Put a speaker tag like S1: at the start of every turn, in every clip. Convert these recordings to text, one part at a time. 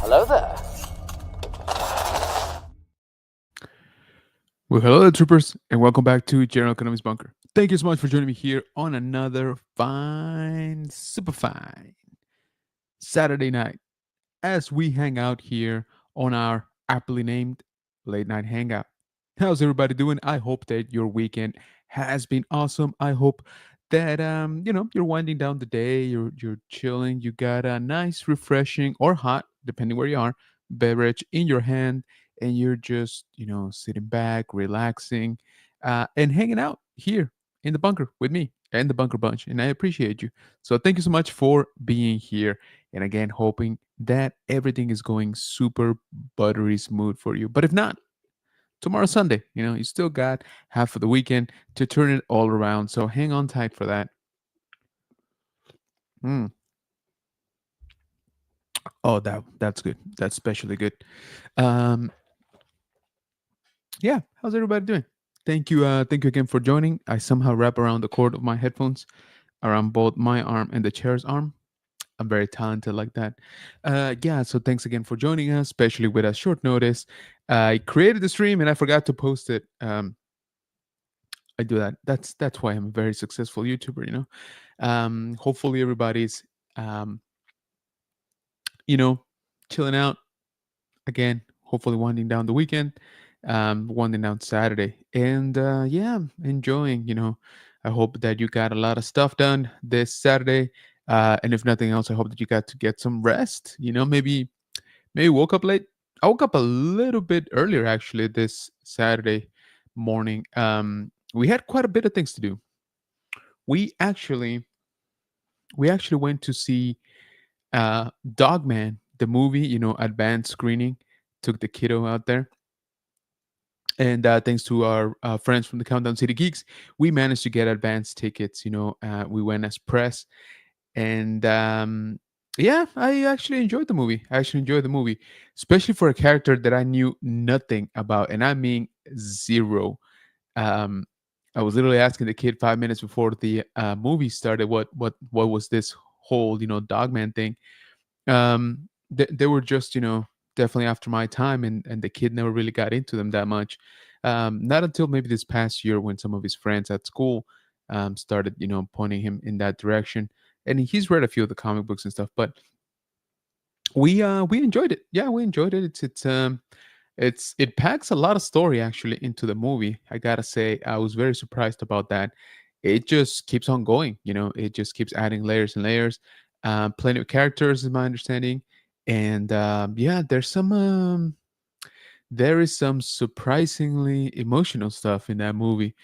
S1: Hello there.
S2: Well, hello, there, troopers, and welcome back to General Economics Bunker. Thank you so much for joining me here on another fine, super fine Saturday night as we hang out here on our aptly named late night hangout. How's everybody doing? I hope that your weekend has been awesome. I hope that you're winding down the day, you're chilling, you got a nice, refreshing or hot, depending where you are, beverage in your hand, and you're just sitting back, relaxing, and hanging out here in the bunker with me and the bunker bunch. And I appreciate you. So thank you so much for being here. And again, hoping that everything is going super buttery smooth for you. But if not, tomorrow's Sunday. You still got half of the weekend to turn it all around. So hang on tight for that. Mm. Oh, that's good. That's especially good. Um, yeah, how's everybody doing? Thank you again for joining. I somehow wrap around the cord of my headphones around both my arm and the chair's arm. I'm very talented like that. Yeah, so thanks again for joining us, especially with a short notice. I created the stream and I forgot to post it. I do that. That's why I'm a very successful YouTuber. Hopefully everybody's um, you know chilling out again. Hopefully winding down the weekend, winding down Saturday, and yeah, enjoying. I hope that you got a lot of stuff done this Saturday. And if nothing else, I hope that you got to get some rest. Maybe woke up late. I woke up a little bit earlier actually this Saturday morning. We had quite a bit of things to do. We actually we actually went to see Dogman, the movie. Advanced screening. Took the kiddo out there, and thanks to our friends from the Countdown City Geeks, we managed to get advanced tickets. We went as press, and yeah, I actually enjoyed the movie. I actually enjoyed the movie, especially for a character that I knew nothing about, and I mean zero. um I was literally asking the kid 5 minutes before the movie started what was this whole Dogman thing. They were just definitely after my time, and the kid never really got into them that much. Not until maybe this past year when some of his friends at school started pointing him in that direction, and he's read a few of the comic books and stuff. But we enjoyed it. Yeah, we enjoyed it. It packs a lot of story actually into the movie. I gotta say, I was very surprised about that. It just keeps on going. It just keeps adding layers and layers. Plenty of characters, is my understanding, and yeah, there is some surprisingly emotional stuff in that movie.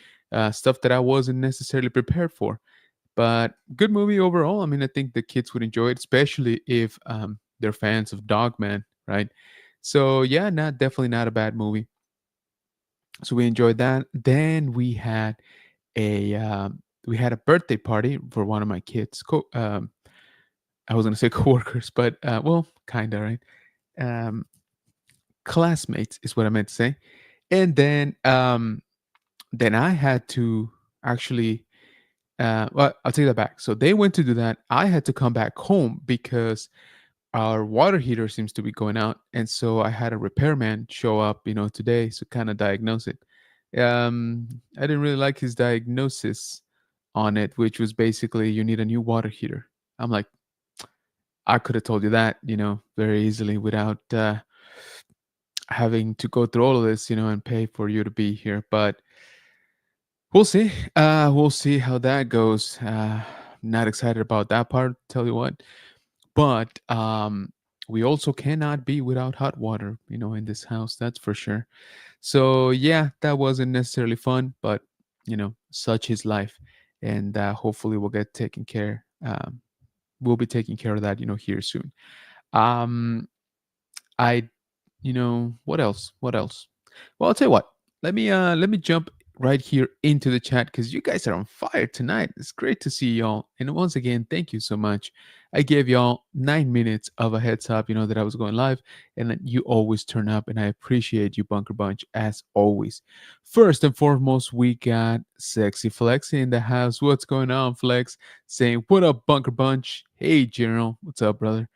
S2: Stuff that I wasn't necessarily prepared for. But good movie overall. I mean, I think the kids would enjoy it, especially if they're fans of Dogman, right? So yeah, definitely not a bad movie. So we enjoyed that. Then we had a birthday party for one of my kids. I was gonna say coworkers, but well, kinda right. Um, Classmates is what I meant to say. And then I had to actually well, I'll take that back. So they went to do that. I had to come back home because our water heater seems to be going out, and so I had a repairman show up, today, to kind of diagnose it. I didn't really like his diagnosis on it, which was basically you need a new water heater. I'm like, I could have told you that, very easily without having to go through all of this, and pay for you to be here. But we'll see. We'll see how that goes. Not excited about that part, tell you what. But we also cannot be without hot water, in this house. That's for sure. So yeah, that wasn't necessarily fun, but such is life, and hopefully we'll get taken care. We'll be taking care of that, here soon. Um, I what else? What else? Well, I'll tell you what. Let me jump right here into the chat because you guys are on fire tonight. It's great to see y'all. And once again, thank you so much. I gave y'all 9 minutes of a heads up, that I was going live, and that you always turn up, and I appreciate you, Bunker Bunch, as always. First and foremost, we got Sexy Flex in the house. What's going on, Flex? Saying, what up, Bunker Bunch? Hey, General. What's up, brother?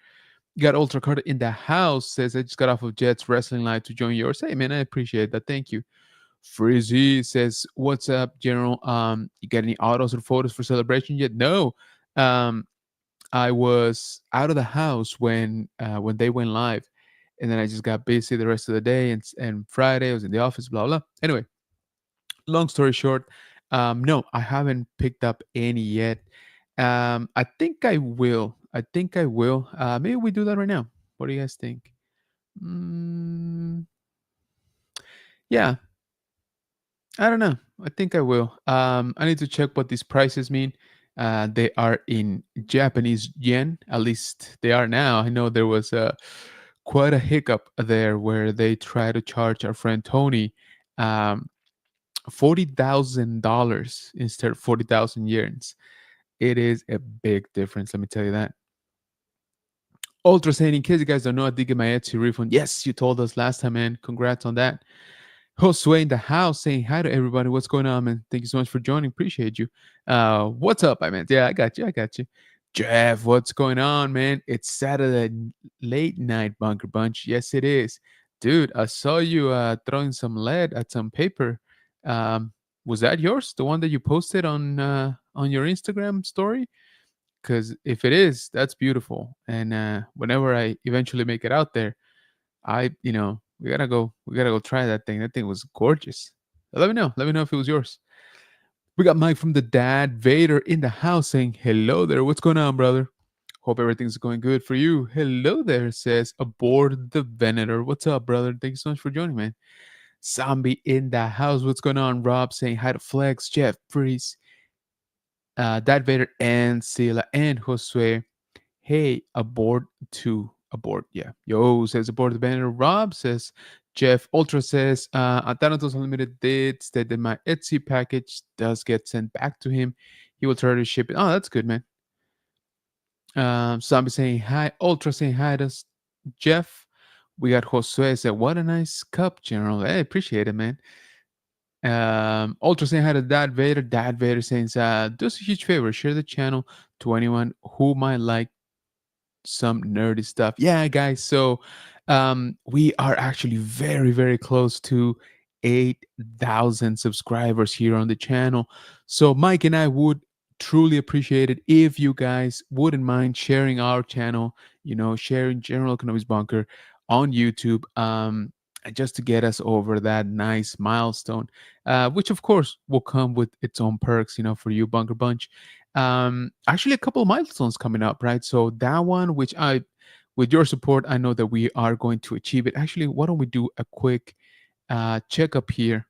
S2: Got Ultra Card in the house. Says I just got off of Jet's wrestling live to join yours. Hey man, I appreciate that. Thank you. Frizzy says, "What's up, General? You got any autos or photos for celebration yet?" No. Um, I was out of the house when they went live, and then I just got busy the rest of the day. And Friday I was in the office. Blah blah. Anyway, long story short, no, I haven't picked up any yet. I think I will. I think I will. Maybe we do that right now. What do you guys think? Mm, yeah, I don't know. I think I will. I need to check what these prices mean. They are in Japanese yen. At least they are now. I know there was quite a hiccup there where they try to charge our friend Tony um, $40,000 instead of 40,000 yens. It is a big difference. Let me tell you that. Ultra saying, in case you guys don't know, I did get my Etsy refund. Yes, you told us last time, man. Congrats on that. Josue in the house saying hi to everybody. What's going on, man? Thank you so much for joining. Appreciate you. What's up, I meant? Yeah, I got you. I got you. Jeff, what's going on, man? It's Saturday late night bunker bunch. Yes, it is. Dude, I saw you throwing some lead at some paper. Um, was that yours? The one that you posted on your Instagram story? Because if it is, that's beautiful. And whenever I eventually make it out there, we gotta go try that thing. That thing was gorgeous. Let me know. Let me know if it was yours. We got Mike from the Dad Vader in the house saying, "Hello there. What's going on, brother? Hope everything's going good for you." Hello there, says Aboard the Venator. What's up, brother? Thank you so much for joining, man. Zombie in the house. What's going on, Rob? Saying hi to Flex, Jeff, Freeze, Dad Vader, and Sila, and Josue. Hey, abort. Yeah. Yo says aboard the banner. Rob says Jeff. Ultra says Thanatos Unlimited did state that my Etsy package does get sent back to him. He will try to ship it. Oh, that's good, man. Zombie saying hi. Ultra saying hi to Jeff. We got Josue said, "What a nice cup, General." I appreciate it, man. Ultra saying hi to Dad Vader. Dad Vader saying, "Do us a huge favor. Share the channel to anyone who might like some nerdy stuff." Yeah, guys. So we are actually very, very close to 8,000 subscribers here on the channel. So Mike and I would truly appreciate it if you guys wouldn't mind sharing our channel, sharing General Economics Bunker on YouTube. Just to get us over that nice milestone, which of course will come with its own perks, for you, Bunker Bunch. Actually a couple of milestones coming up, right? So that one, which I with your support, I know that we are going to achieve it. Actually, why don't we do a quick checkup here?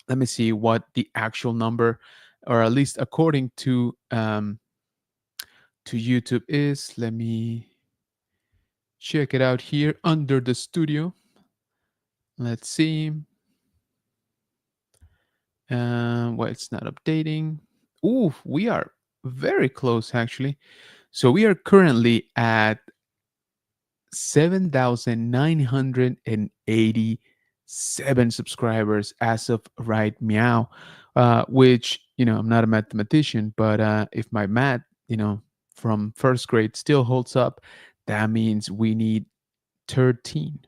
S2: Let me see what the actual number, or at least according to YouTube, is. Let me check it out here under the studio. Let's see. Well, it's not updating. Ooh, we are very close actually. So we are currently at 7,987 subscribers as of right meow. Which, I'm not a mathematician, but if my math, from first grade still holds up, that means we need 13.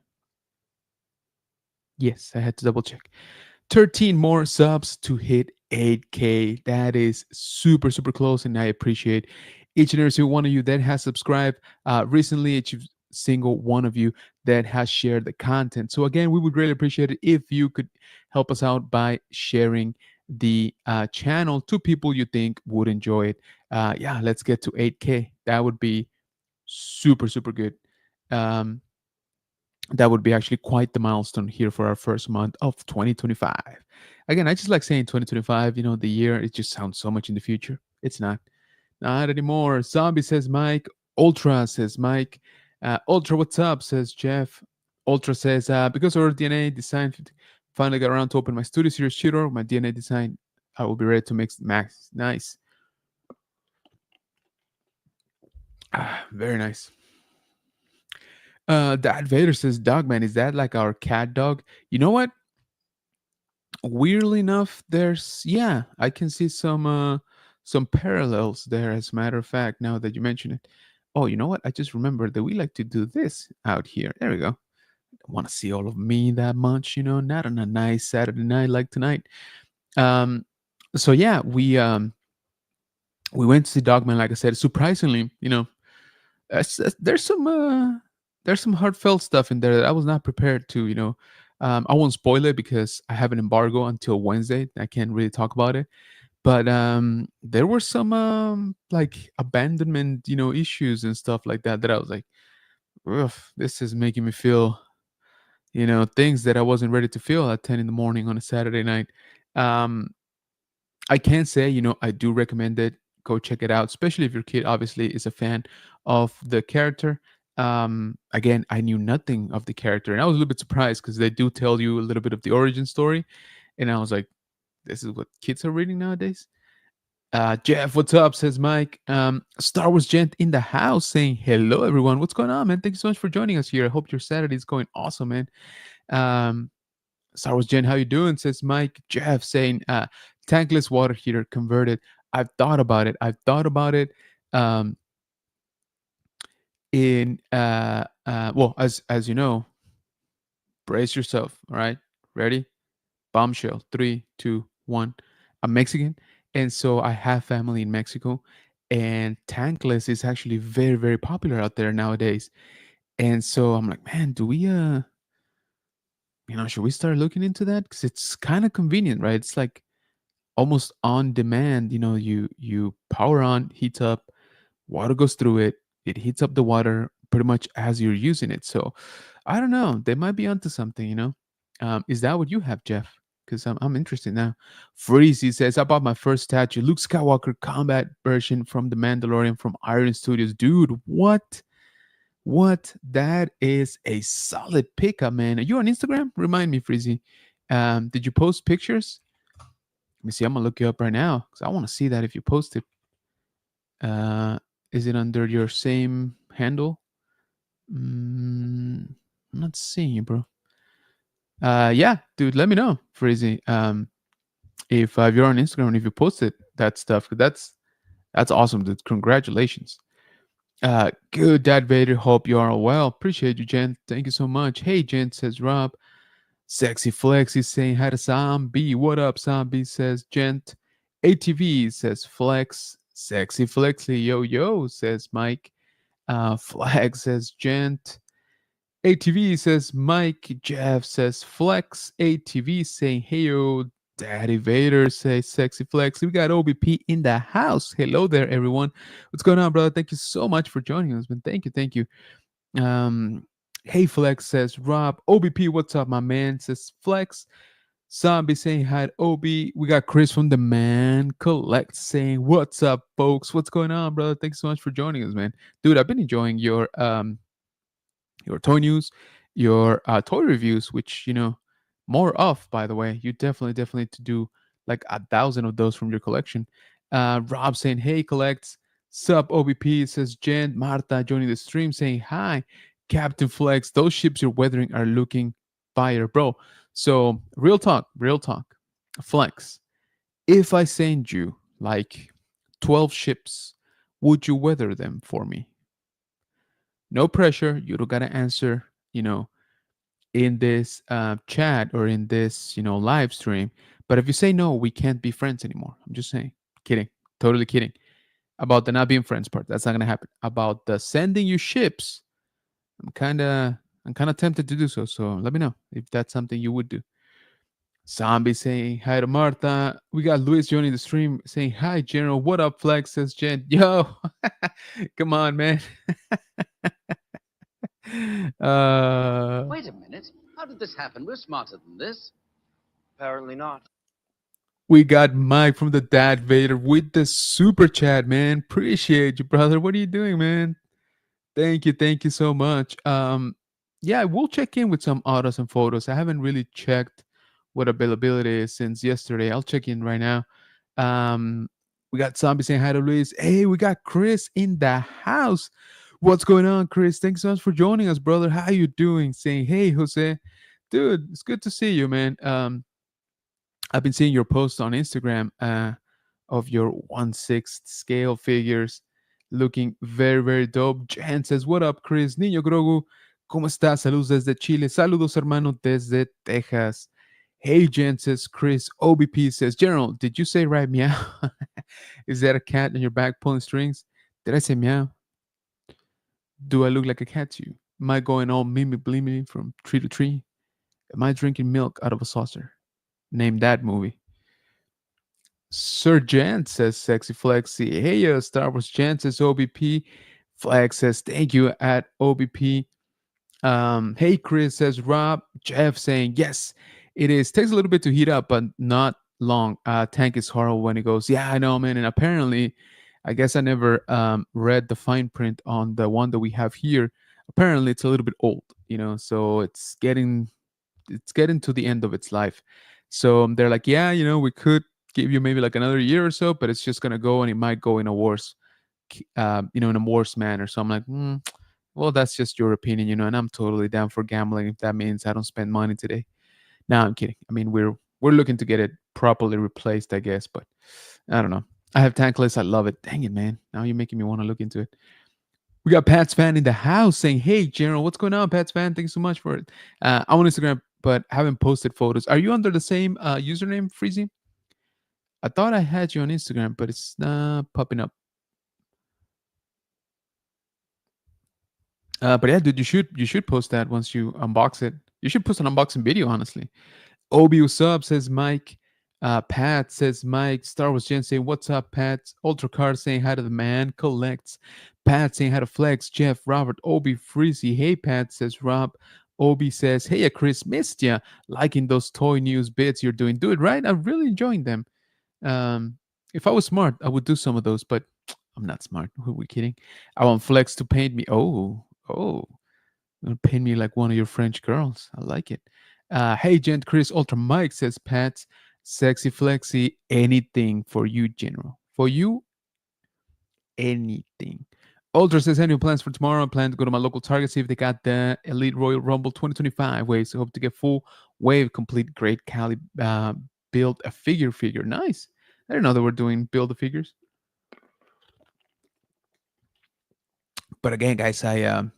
S2: Yes, I had to double check. 13 more subs to hit 8K. That is super, super close, and I appreciate each and every single one of you that has subscribed recently, each single one of you that has shared the content. So, again, we would really appreciate it if you could help us out by sharing the channel to people you think would enjoy it. Yeah, let's get to 8K. That would be super, super good. Um, that would be actually quite the milestone here for our first month of 2025. Again, I just like saying 2025, the year, it just sounds so much in the future. It's not. Not anymore. Zombie says Mike. Ultra says Mike. Ultra, what's up? Says Jeff. Ultra says, because our DNA design finally got around to open my Studio Series shooter, my DNA design, I will be ready to mix max. Nice. Very nice. Dad Vader says, Dogman, is that like our cat dog? You know what? Weirdly enough, I can see some parallels there, as a matter of fact, now that you mention it. Oh, you know what? I just remembered that we like to do this out here. There we go. Don't want to see all of me that much, not on a nice Saturday night like tonight. Um, so yeah, we went to see Dogman. Like I said, surprisingly, there's some heartfelt stuff in there that I was not prepared to. I won't spoil it because I have an embargo until Wednesday. I can't really talk about it. But there were some like abandonment, issues and stuff like that. That I was like, ugh, this is making me feel, things that I wasn't ready to feel at 10 in the morning on a Saturday night. Um, I can say, I do recommend it. Go check it out, especially if your kid obviously is a fan of the character. Again, I knew nothing of the character, and I was a little bit surprised because they do tell you a little bit of the origin story, and I was like, "This is what kids are reading nowadays." Jeff, what's up? Says Mike. Star Wars Gent in the house saying hello, everyone. What's going on, man? Thank you so much for joining us here. I hope your Saturday is going awesome, man. Um, Star Wars Jen, how you doing? Says Mike. Jeff saying, tankless water heater converted. I've thought about it. I've thought about it. Um, well, as you know, brace yourself. All right, ready? Bombshell. 3, 2, 1. I'm Mexican, and so I have family in Mexico, and tankless is actually very, very popular out there nowadays. And so I'm like, man, do we should we start looking into that? Because it's kind of convenient, right? It's like almost on demand. You power on, heats up, water goes through it, it heats up the water pretty much as you're using it. So I don't know, they might be onto something. Is that what you have, Jeff? Because I'm interested now. Freezy says, I bought my first statue, Luke Skywalker combat version from the Mandalorian from Iron Studios. Dude, what? That is a solid pickup, man. Are you on Instagram? Remind me, Freezy. Did you post pictures? Let me see. I'm gonna look you up right now because I want to see that if you posted. Uh, is it under your same handle? I'm not seeing you, bro. Yeah, dude. Let me know, Freezy. If you're on Instagram and if you posted that stuff, 'cause that's awesome, dude. Congratulations. Good, Dad Vader. Hope you are well. Appreciate you, Jen. Thank you so much. Hey, Jen, says Rob. Sexy Flexy saying hi to Zombie. What up, Zombie? Says Gent. ATV says Flex. Sexy Flexy. Yo, yo, says Mike. Flag says Gent. ATV says Mike. Jeff says Flex. ATV saying hey, yo. Daddy Vader says Sexy Flex. We got OBP in the house. Hello there, everyone. What's going on, brother? Thank you so much for joining us, man. Thank you. Thank you. Hey Flex says Rob. OBP, what's up, my man? Says Flex. Zombie saying hi to Obi. We got Chris from the Man Collect saying, what's up, folks? What's going on, brother? Thanks so much for joining us, man. Dude, I've been enjoying your toy news, your toy reviews, which more of, by the way. You definitely to do like 1,000 of those from your collection. Rob saying, hey, collects. Sup, OBP, says Jen. Marta joining the stream saying hi. Captain Flex, those ships you're weathering are looking fire, bro. So real talk. Flex, if I send you like 12 ships, would you weather them for me? No pressure. You don't gotta answer, in this chat or in this, live stream. But if you say no, we can't be friends anymore. I'm just saying. Kidding. Totally kidding. About the not being friends part. That's not gonna happen. About the sending you ships, I'm kinda tempted to do so. So let me know if that's something you would do. Zombie saying hi to Martha. We got Luis joining the stream saying hi, General. What up, Flex? Says Jen. Yo, come on, man.
S1: Wait a minute. How did this happen? We're smarter than this.
S3: Apparently not.
S2: We got Mike from the Dad Vader with the super chat, man. Appreciate you, brother. What are you doing, man? Thank you so much. Yeah, we'll check in with some autos and photos. I haven't really checked what availability is since yesterday. I'll check in right now. Um, we got Zombie saying hi to Luis. Hey, we got Chris in the house. What's going on, Chris? Thanks so much for joining us, brother. How you doing? Saying hey, Jose, dude, it's good to see you, man. I've been seeing your posts on Instagram of your 1/6 scale figures. looking very, very dope. Jan says, what up, Chris? Niño Grogu, ¿cómo estás? Saludos desde Chile. Saludos, hermano, desde Texas. Hey, Jen says, Chris. OBP says, General, did you say right meow? Is that a cat on your back pulling strings? Did I say meow? Do I look like a cat to you? Am I going all mimi bleamy from tree to tree? Am I drinking milk out of a saucer? Name that movie. Sir Jan says Sexy Flexy. Hey, Star Wars Jan says OBP. Flex says thank you at OBP. Hey, Chris says Rob. Jeff saying yes, it is. Takes a little bit to heat up, but not long. Tank is horrible when he goes, yeah, I know, man. And apparently, I guess I never read the fine print on the one that we have here. Apparently, it's a little bit old, so it's getting to the end of its life. So they're like, yeah, we could give you maybe like another year or so, but it's just gonna go, and it might go in a worse, in a worse manner. So I'm like, well, that's just your opinion, and I'm totally down for gambling if that means I don't spend money today. No, I'm kidding. I mean, we're looking to get it properly replaced, I guess, but I don't know. I have Tankless. I love it. Dang it, man. Now you're making me want to look into it. We got Pat's fan in the house saying, hey, General, what's going on, Pat's fan? Thanks so much for it. I'm on Instagram, but haven't posted photos. Are you under the same username, Freezy? I thought I had you on Instagram, but it's not popping up. But yeah, dude, you should post that once you unbox it. You should post an unboxing video, honestly. Obi, what's up? Says Mike. Pat says Mike. Star Wars Jen saying, what's up, Pat? Ultra Card saying hi to the man. Collects. Pat saying hi to Flex. Jeff, Robert, Obi, Freezy. Hey, Pat, says Rob. Obi says, hey, Chris, missed ya. Liking those toy news bits you're doing. Do it, right? I'm really enjoying them. If I was smart, I would do some of those, but I'm not smart. Who are we kidding? I want Flex to paint me. Oh, paint me like one of your French girls. I like it. Hey, Gent Chris Ultra Mike says, Pat, Sexy Flexy, anything for you, General. For you, anything. Ultra says, any plans for tomorrow? I plan to go to my local Target, see if they got the Elite Royal Rumble 2025 waves. So hope to get full wave complete. Great Cali build a figure. Nice. I didn't know they were doing build the figures. But again, guys, I'm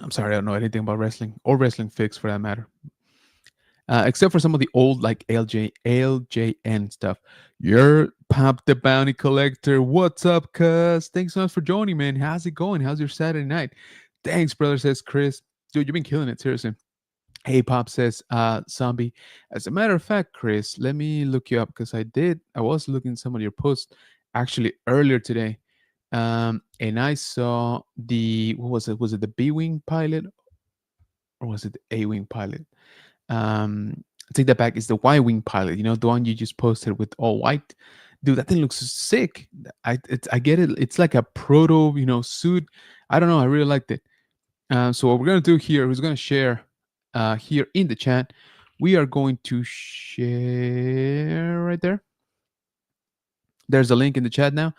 S2: sorry, I don't know anything about wrestling or wrestling figs for that matter. Except for some of the old like LJN stuff. You're Pop the Bounty Collector. What's up, cuz? Thanks so much for joining, man. How's it going? How's your Saturday night? Thanks, brother, says Chris. Dude, you've been killing it, seriously. Hey, Pop says, Zombie. As a matter of fact, Chris, let me look you up because I was looking at some of your posts actually earlier today. And I saw what was it? Was it the B-Wing pilot? Or was it the A-Wing pilot? Take that back. It's the Y-Wing pilot, the one you just posted with all white. Dude, that thing looks sick. I get it. It's like a proto, suit. I don't know. I really liked it. So what we're going to do here, who's going to share here in the chat, we are going to share right there. There's a link in the chat now.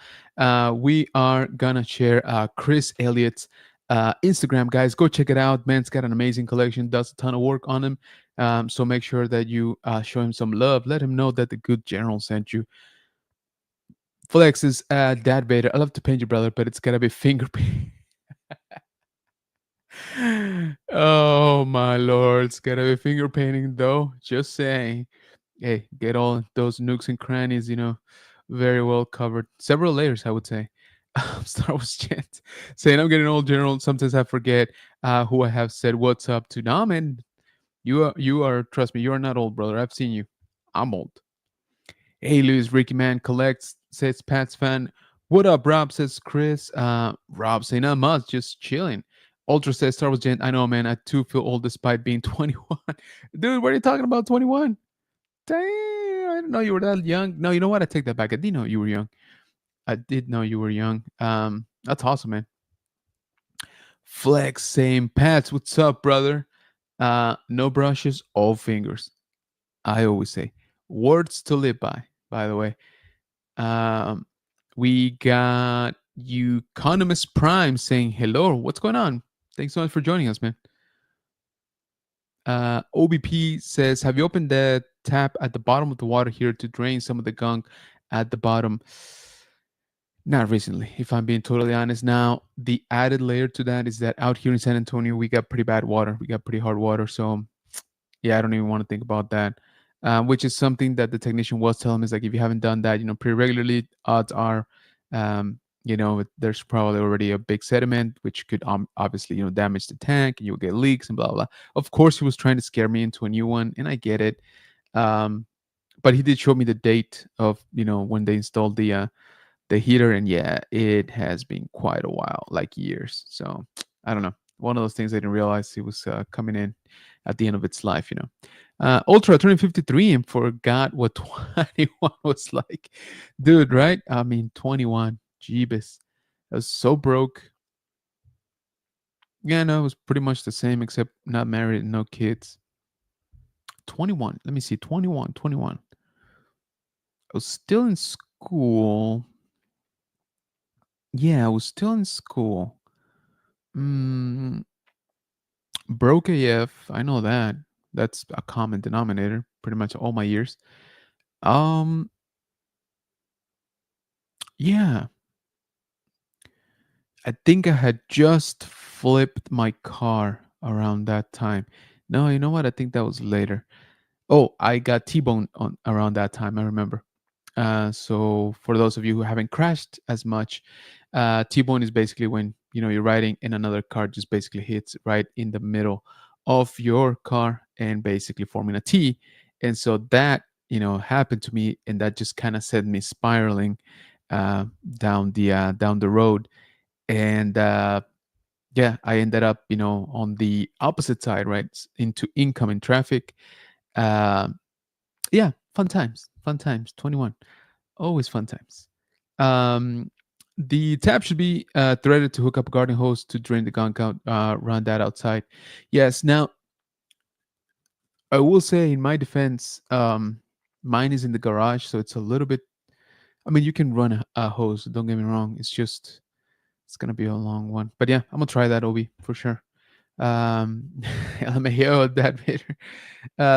S2: We are going to share Chris Elliott's Instagram, guys. Go check it out. Man's got an amazing collection, does a ton of work on him. So make sure that you show him some love. Let him know that the good general sent you. Flex is Dad Vader. I love to paint you, brother, but it's got to be finger paint. Oh, my lord. It's got to be finger painting, though. Just saying. Hey, get all those nooks and crannies, very well covered. Several layers, I would say. Star Wars chat saying I'm getting old, General. Sometimes I forget who I have said what's up to. Nah, man, you are. Trust me, you are not old, brother. I've seen you. I'm old. Hey, Louis, Ricky Man collects, says Pat's fan. What up, Rob? Says Chris. Rob saying not much, just chilling. Ultra says Star Wars Gent. I know, man. I too feel old despite being 21. Dude, what are you talking about? 21? Damn, I didn't know you were that young. No, you know what? I take that back. I didn't know you were young. I did know you were young. That's awesome, man. Flex saying, Pats, what's up, brother? No brushes, all fingers. I always say words to live by the way. We got Economist Prime saying hello. What's going on? Thanks so much for joining us, man. OBP says, have you opened the tap at the bottom of the water here to drain some of the gunk at the bottom? Not recently, if I'm being totally honest. Now, the added layer to that is that out here in San Antonio, we got pretty bad water. We got pretty hard water. So, yeah, I don't even want to think about that. Which is something that the technician was telling me is like, if you haven't done that, pretty regularly, odds are, there's probably already a big sediment, which could obviously, damage the tank and you'll get leaks and blah, blah. Of course, he was trying to scare me into a new one, and I get it. Um, but he did show me the date of, when they installed the heater, and yeah, it has been quite a while, like years. So I don't know, one of those things I didn't realize it was coming in at the end of its life. Ultra turning 53 and forgot what 21 was like. Dude, right? I mean, 21, jeebus, I was so broke. Yeah, no, it was pretty much the same, except not married and no kids. 21, let me see, 21. I was still in school. Yeah, I was still in school. Mm, broke AF. I know that. That's a common denominator. Pretty much all my years. Um. Yeah. I think I had just flipped my car around that time. No, you know what? I think that was later. Oh, I got T-boned on around that time. I remember. So for those of you who haven't crashed as much, T-bone is basically when you're riding and another car just basically hits right in the middle of your car and basically forming a T. And so that happened to me, and that just kind of sent me spiraling down the road. And yeah, I ended up on the opposite side, right, into incoming traffic. Uh, yeah, fun times, fun times. 21. Always fun times. Um, the tap should be threaded to hook up a garden hose to drain the gunk out. Run that outside. Yes. Now, I will say, in my defense, mine is in the garage, so it's a little bit. I mean, you can run a hose. Don't get me wrong. It's gonna be a long one, but yeah, I'm gonna try that, Obi, for sure. Let me hear that bit.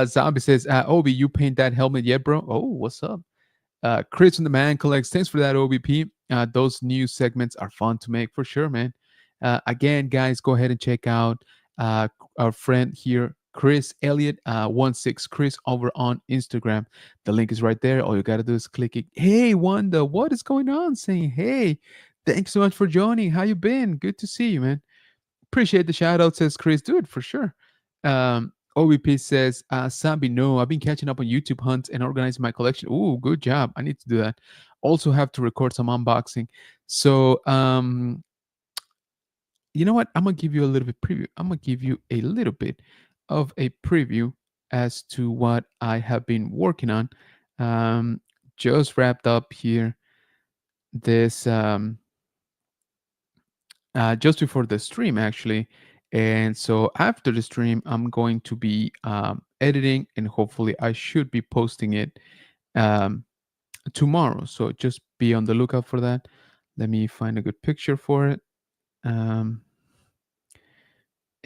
S2: Zombie says, Obi, you paint that helmet yet, bro? Oh, what's up? Chris from the Man Collects, thanks for that, OBP. Those new segments are fun to make for sure, man. Again, guys, go ahead and check out our friend here, Chris Elliott, 16 Chris, over on Instagram. The link is right there. All you got to do is click it. Hey, Wanda, what is going on? Saying, hey, thanks so much for joining. How you been? Good to see you, man. Appreciate the shout out, says Chris. Do it for sure. OVP says, Sambi, no, I've been catching up on YouTube hunts and organizing my collection. Ooh, good job. I need to do that. Also have to record some unboxing. So, you know what? I'm going to give you a little bit preview. I'm going to give you a little bit of a preview as to what I have been working on. Just wrapped up here this just before the stream, actually. And so after the stream, I'm going to be editing, and hopefully I should be posting it um, tomorrow. So just be on the lookout for that. Let me find a good picture for it.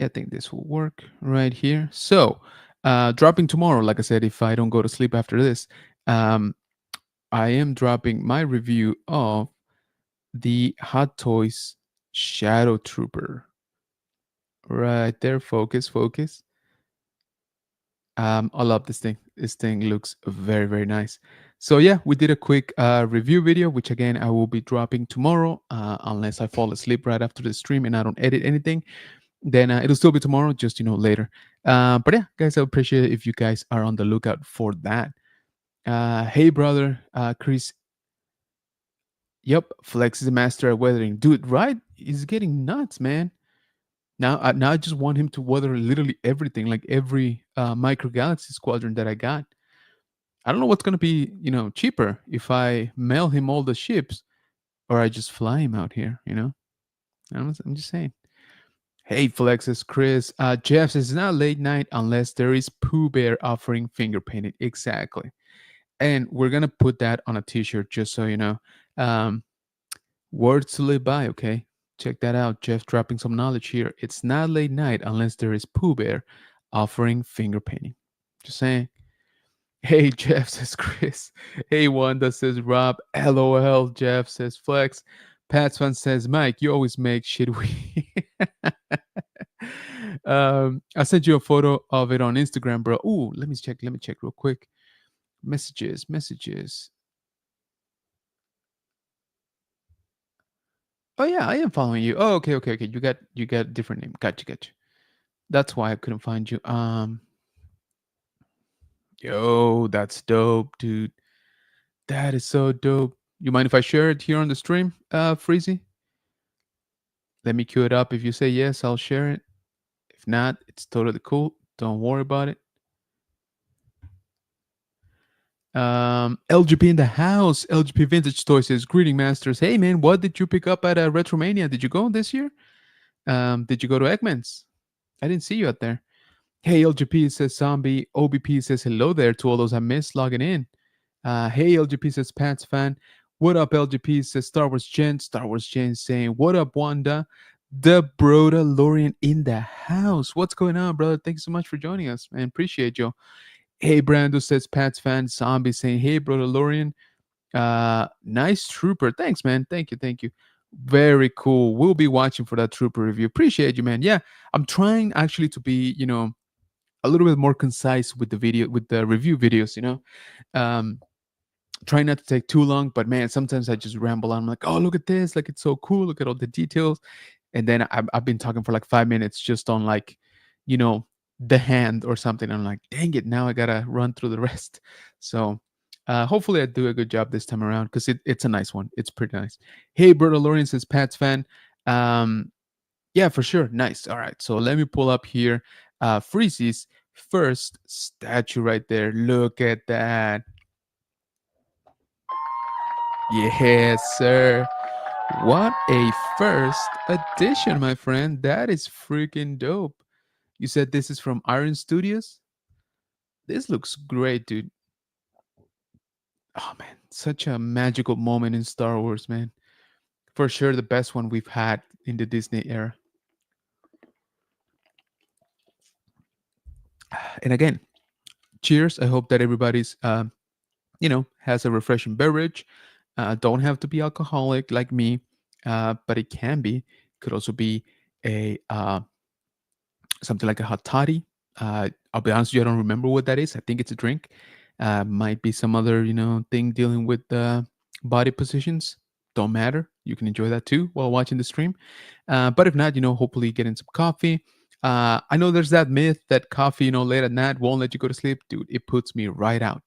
S2: I think this will work right here. So dropping tomorrow, like I said, if I don't go to sleep after this, I am dropping my review of the Hot Toys Shadow Trooper. Right there, focus. I love this thing. This thing looks very, very nice. So yeah, we did a quick review video, which again I will be dropping tomorrow, unless I fall asleep right after the stream and I don't edit anything. Then it'll still be tomorrow, just later. But yeah, guys, I appreciate it if you guys are on the lookout for that. Hey, brother, Chris. Yep, Flex is a master at weathering, dude. Right? He's getting nuts, man. Now I just want him to weather literally everything, like every micro galaxy squadron that I got. I don't know what's gonna be, cheaper, if I mail him all the ships or I just fly him out here. I'm just saying. Hey, Flexes, Chris. Jeff says it's not late night unless there is Pooh Bear offering finger painting. Exactly, and we're gonna put that on a T-shirt, just so you know. Words to live by. Okay. Check that out. Jeff dropping some knowledge here. It's not late night unless there is Pooh Bear offering finger painting. Just saying. Hey, Jeff, says Chris. Hey, Wanda, says Rob. LOL, Jeff, says Flex. Patswan says Mike, you always make shit we. I sent you a photo of it on Instagram, bro. Ooh, let me check. Let me check real quick. Messages. Oh yeah, I am following you. Oh, okay. You got a different name. Gotcha. That's why I couldn't find you. Yo, that's dope, dude. That is so dope. You mind if I share it here on the stream, Freezy? Let me cue it up. If you say yes, I'll share it. If not, it's totally cool. Don't worry about it. LGP in the house. LGP Vintage Toy says, greeting masters. Hey man, what did you pick up at Retromania? Did you go this year? Did you go to Eggman's? I didn't see you out there. Hey, LGP says zombie. OBP says hello there to all those I missed logging in. Hey, LGP says Pats fan. What up, LGP says Star Wars Gen. Star Wars Gen saying, what up, Wanda? The Broda Lorian in the house. What's going on, brother? Thanks so much for joining us, man. Appreciate you. Hey, Brando says Pats fan. Zombie saying, hey, Broda Lorian. Nice trooper. Thanks, man. Thank you. Very cool. We'll be watching for that trooper review. Appreciate you, man. Yeah, I'm trying actually to be, a little bit more concise with the review videos, try not to take too long, but man, sometimes I just ramble on. I'm like, oh, look at this, like it's so cool, look at all the details, and then I've been talking for like 5 minutes just on like, the hand or something. I'm like, dang it, now I gotta run through the rest. So hopefully I do a good job this time around because it's a nice one. It's pretty nice. Hey, Berto Lawrence says Pat's fan. Yeah, for sure. Nice. All right. So let me pull up here Freezy's first statue right there. Look at that. Yes, sir. What a first edition, my friend. That is freaking dope. You said this is from Iron Studios? This looks great, dude. Oh, man. Such a magical moment in Star Wars, man. For sure, the best one we've had in the Disney era. And again, cheers. I hope that everybody's, has a refreshing beverage. Don't have to be alcoholic like me, but it can be. Could also be a something like a hot toddy. I'll be honest with you, I don't remember what that is. I think it's a drink. Might be some other, thing dealing with body positions. Don't matter. You can enjoy that too while watching the stream. But if not, hopefully getting some coffee. I know there's that myth that coffee, late at night won't let you go to sleep. Dude, it puts me right out.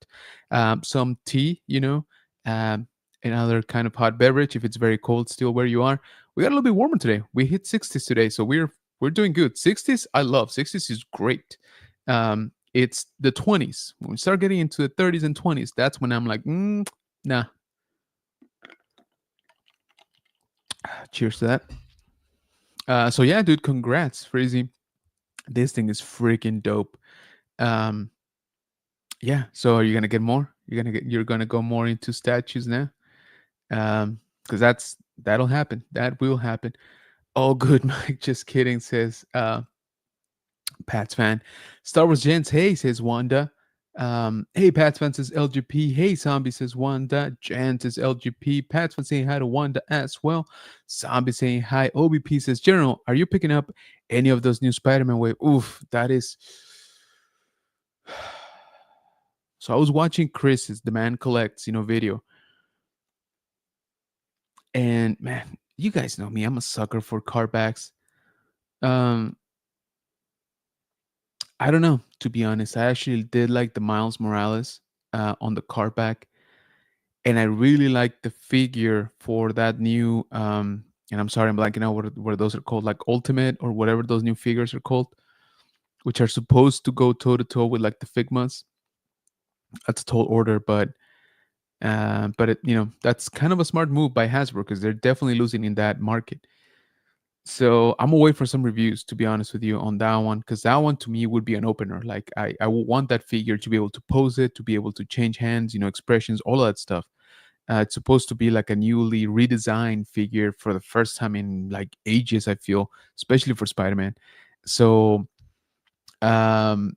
S2: Some tea, another kind of hot beverage if it's very cold still where you are. We got a little bit warmer today. We hit 60s today, so we're doing good. 60s, I love. 60s is great. It's the 20s. When we start getting into the 30s and 20s, that's when I'm like, nah. Cheers to that. So yeah, dude, congrats, Freezy. This thing is freaking dope. Yeah. So are you gonna get more? You're gonna go more into statues now? Because that'll happen. That will happen. Oh, good, Mike. Just kidding. Says Pat's fan. Star Wars Gents. Hey, says Wanda. Hey, Pat's fan says LGP. Hey, Zombie says Wanda. Jan says LGP. Pat's fan saying hi to Wanda as well. Zombie saying hi. OBP says General, are you picking up any of those new Spider-Man wave? Oof, that is. So I was watching Chris's The Man Collects, video. And man, you guys know me. I'm a sucker for cardbacks. I don't know, to be honest. I actually did like the Miles Morales on the cardback. And I really like the figure for that new, and I'm sorry, I'm blanking out what those are called, like Ultimate or whatever those new figures are called, which are supposed to go toe to toe with like the Figmas. That's a tall order, but that's kind of a smart move by Hasbro because they're definitely losing in that market. So I'm gonna wait for some reviews, to be honest with you, on that one, because that one to me would be an opener. Like I would want that figure to be able to pose it, to be able to change hands, expressions, all of that stuff. It's supposed to be like a newly redesigned figure for the first time in like ages, I feel, especially for Spider-Man. So to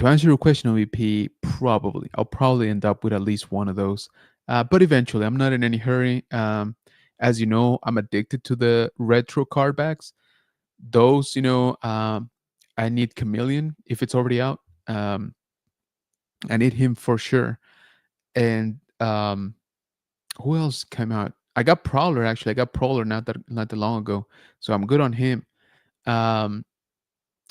S2: answer your question, OVP, I'll probably end up with at least one of those. But eventually, I'm not in any hurry. As you know, I'm addicted to the retro card backs. Those, I need Chameleon if it's already out. I need him for sure. And who else came out? I got Prowler actually. I got Prowler not that long ago, so I'm good on him. Um,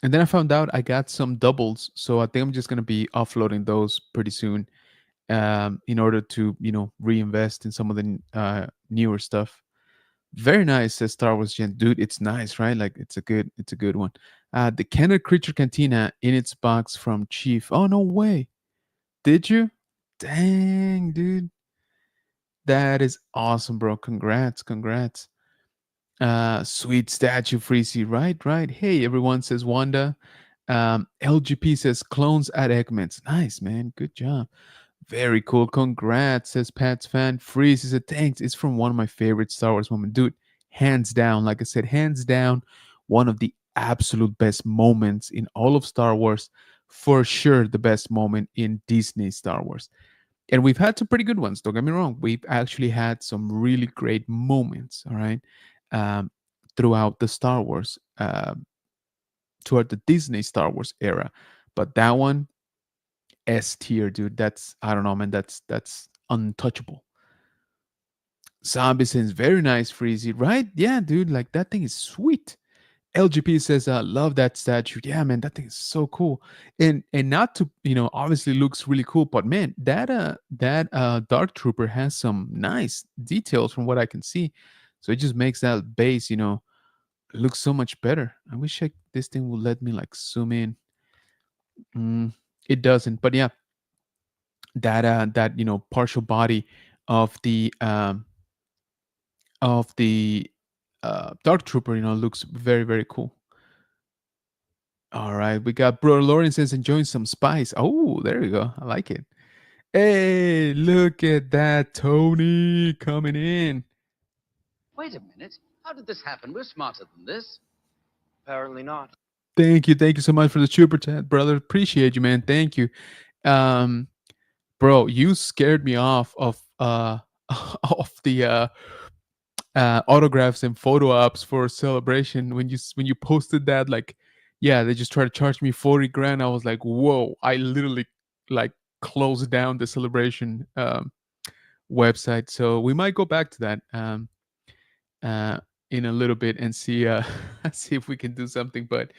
S2: and then I found out I got some doubles, so I think I'm just gonna be offloading those pretty soon, in order to reinvest in some of the newer stuff. Very nice, says Star Wars Gen. Dude, it's nice, right? Like it's a good one. The Kenner Creature Cantina in its box from Chief. Oh no way. Did you? Dang, dude. That is awesome, bro. Congrats. Sweet statue, Freezy. Right. Hey, everyone, says Wanda. LGP says clones at Eggman's. Nice, man. Good job. Very cool. Congrats, says Pat's fan. Freeze is a thanks. It's from one of my favorite Star Wars moments. Dude, hands down, like I said, hands down, one of the absolute best moments in all of Star Wars. For sure, the best moment in Disney Star Wars. And we've had some pretty good ones, don't get me wrong. We've actually had some really great moments, all right, um, throughout the Star Wars, throughout the Disney Star Wars era. But that one, S tier, dude. That's, I don't know, man. That's untouchable. Zombie says very nice, Freezy. Right? Yeah, dude. Like that thing is sweet. LGP says, love that statue. Yeah, man, that thing is so cool. And not to, obviously looks really cool, but man, that Dark Trooper has some nice details from what I can see. So it just makes that base, look so much better. I wish this thing would let me like zoom in. It doesn't, but yeah, that partial body of the Dark Trooper, looks very very cool. All right, we got Bro Lawrence says enjoying some spice. Oh, there you go. I like it. Hey, look at that, Tony coming in.
S1: Wait a minute. How did this happen? We're smarter than this.
S3: Apparently not.
S2: Thank you so much for the super chat, brother. Appreciate you, man. Thank you. Bro, you scared me off of of the autographs and photo ops for Celebration when you posted that. Like, yeah, they just tried to charge me 40 grand. I was like, whoa. I literally like closed down the Celebration website. So we might go back to that in a little bit and see see if we can do something. But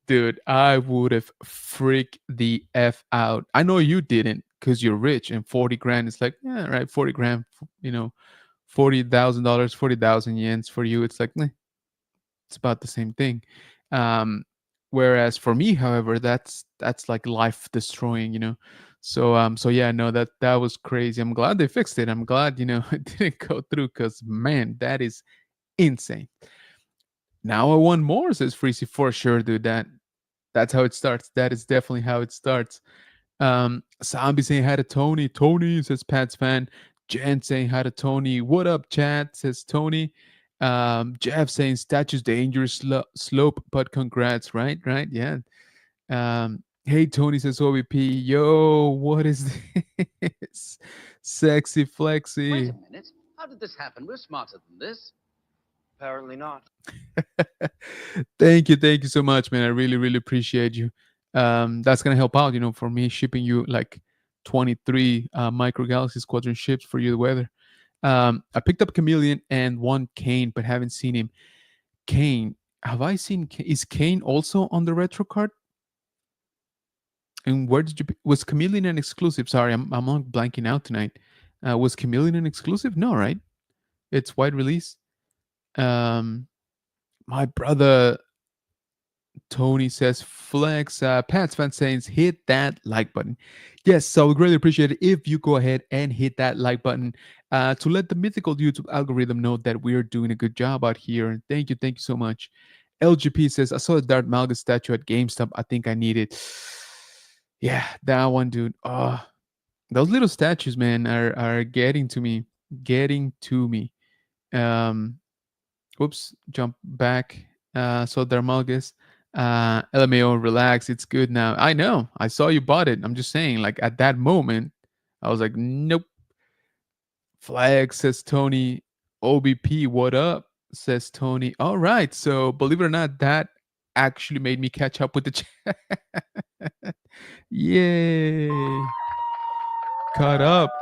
S2: dude, I would have freaked the F out. I know you didn't because you're rich, and 40 grand is like, yeah, right, 40 grand, $40,000, 40,000 yens for you. It's like, it's about the same thing. Whereas for me, however, that's like life destroying, So yeah, no, that was crazy. I'm glad they fixed it. I'm glad, it didn't go through because man, that is insane. Now I want more, says Freezy. For sure, dude. That's how it starts. That is definitely how it starts. Zombie saying hi to Tony. Tony, says Pat's fan. Jen saying hi to Tony. What up, chat? Says Tony. Jeff saying statue's dangerous slope, but congrats. Right, yeah. Hey, Tony, says OVP. Yo, what is this? Sexy flexy.
S1: Wait a minute. How did this happen? We're smarter than this.
S3: Apparently not.
S2: Thank you so much, man. I really really appreciate you. That's gonna help out, for me shipping you like 23 Micro Galaxy Squadron ships for you, the weather. I picked up Chameleon and one Kane, but haven't seen him. Kane, have I seen? Is Kane also on the retro card? And where did you? Was Chameleon an exclusive? Sorry, I'm on blanking out tonight. Was Chameleon an exclusive? No, right? It's wide release. My brother Tony says flex. Pat's fan saying hit that like button. Yes, so I would greatly appreciate it if you go ahead and hit that like button to let the mythical YouTube algorithm know that we're doing a good job out here. And thank you so much. LGP says I saw the Darth Malgus statue at GameStop. I think I need it. Yeah, that one, dude. Oh, those little statues, man, are getting to me. Oops, jump back. So Darmalgus. LMAO, relax. It's good now. I know. I saw you bought it. I'm just saying, like at that moment, I was like, nope. Flag, says Tony. OBP, what up? Says Tony. All right. So believe it or not, that actually made me catch up with the chat. Yay. Caught up.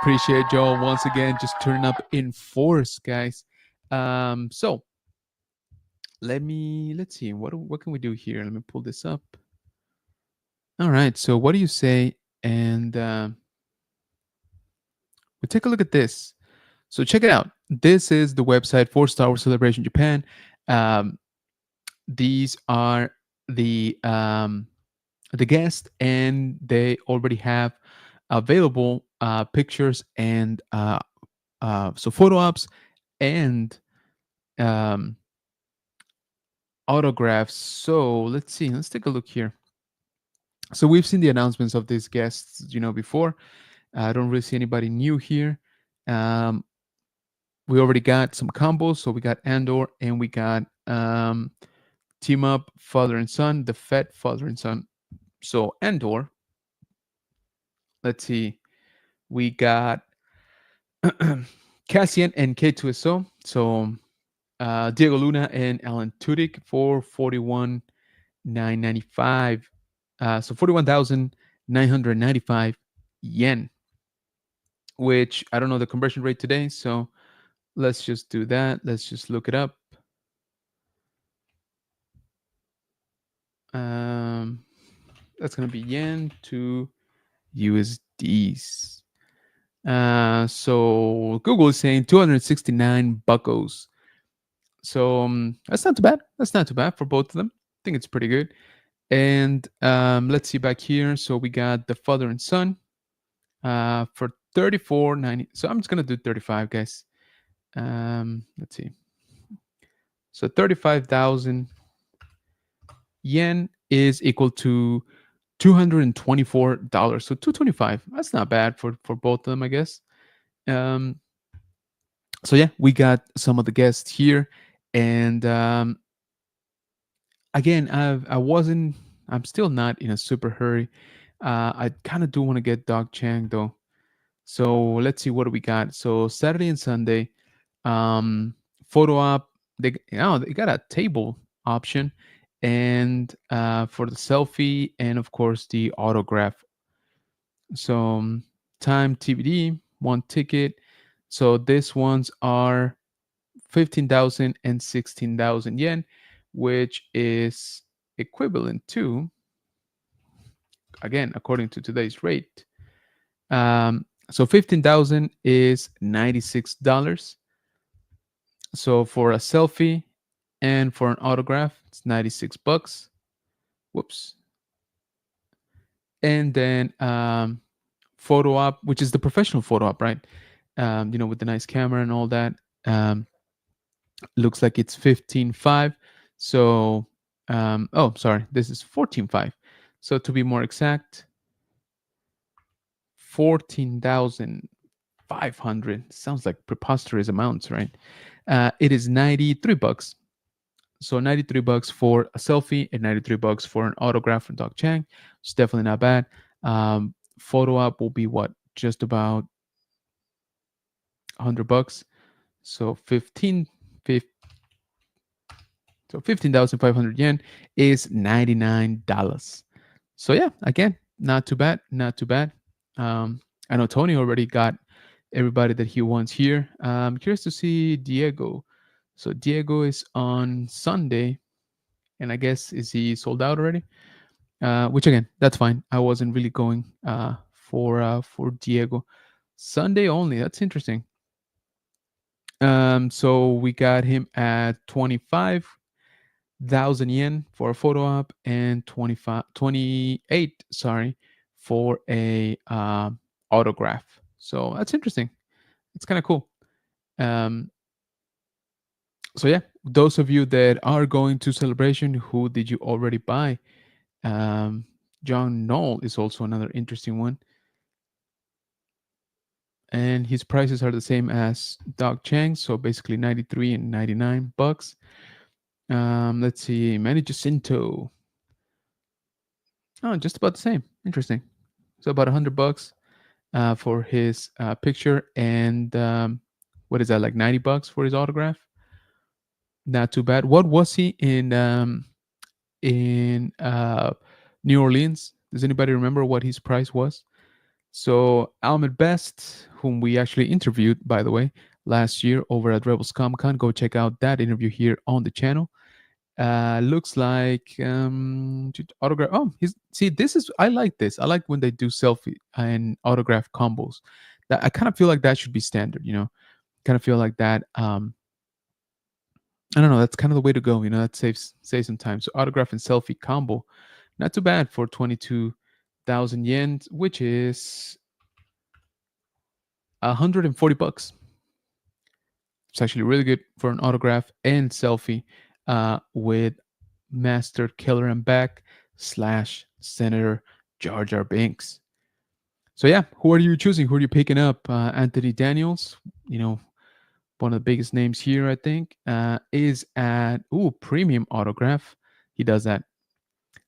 S2: Appreciate y'all once again just turning up in force, guys. So let's see. What can we do here? Let me pull this up. All right. So what do you say? And we'll take a look at this. So check it out. This is the website for Star Wars Celebration Japan. These are the guests, and they already have available pictures and so photo ops and autographs. So let's see. Let's take a look here. So we've seen the announcements of these guests, before. I don't really see anybody new here. We already got some combos. So we got Andor and we got Team Up Father and Son, the Fett Father and Son. So Andor, let's see. We got Cassian and K2SO. So Diego Luna and Alan Tudyk for 41,995. So 41,995 yen, which I don't know the conversion rate today. So let's just do that. Let's just look it up. That's going to be yen to USDs. So Google is saying 269 buckos. So that's not too bad. That's not too bad for both of them. I think it's pretty good. And let's see back here. So we got the father and son for 34.90. So I'm just gonna do 35, guys. Let's see. So 35,000 yen is equal to $224. So 225. That's not bad for both of them, I guess. So yeah, we got some of the guests here, and again, I'm still not in a super hurry. I kind of do want to get Dog Chang though. So let's see, what do we got? So Saturday and Sunday, photo op. They got a table option, and for the selfie, and of course the autograph. So time TBD, one ticket. So these ones are 15,000 and 16,000 yen, which is equivalent to, again, according to today's rate. So 15,000 is $96. So for a selfie and for an autograph, it's 96 bucks. Whoops. And then photo op, which is the professional photo op, right? With the nice camera and all that. Looks like it's 15.5. So sorry, this is 14.5. So to be more exact, 14,500. Sounds like preposterous amounts, right? It is 93 bucks. So 93 bucks for a selfie and 93 bucks for an autograph from Doc Chang. It's definitely not bad. Photo op will be what? Just about 100 bucks. So 15,500 yen is $99. So yeah, again, not too bad. Not too bad. I know Tony already got everybody that he wants here. I'm curious to see Diego. So Diego is on Sunday, and I guess, is he sold out already? Which again, that's fine. I wasn't really going for Diego. Sunday only. That's interesting. So we got him at 25,000 yen for a photo op and 28, sorry, for a autograph. So that's interesting. It's kind of cool. So yeah, those of you that are going to Celebration, who did you already buy? John Knoll is also another interesting one. And his prices are the same as Doc Chang, so basically 93 and 99 bucks. Let's see, Manny Jacinto. Oh, just about the same. Interesting. So about $100 for his picture, and what is that, like $90 for his autograph? Not too bad. What was he in New Orleans? Does anybody remember what his price was? So Ahmed Best, whom we actually interviewed, by the way, last year over at Rebels Comic Con, go check out that interview here on the channel. Looks like autograph. Oh, he's see. This is I like this. I like when they do selfie and autograph combos. That I kind of feel like that should be standard. Kind of feel like that. I don't know. That's kind of the way to go. That saves some time. So autograph and selfie combo, not too bad for 22,000 yen, which is $140. It's actually really good for an autograph and selfie with Master Killer and Back / Senator Jar Jar Binks. So yeah, who are you choosing? Who are you picking up? Anthony Daniels, one of the biggest names here, I think, is at premium autograph. He does that.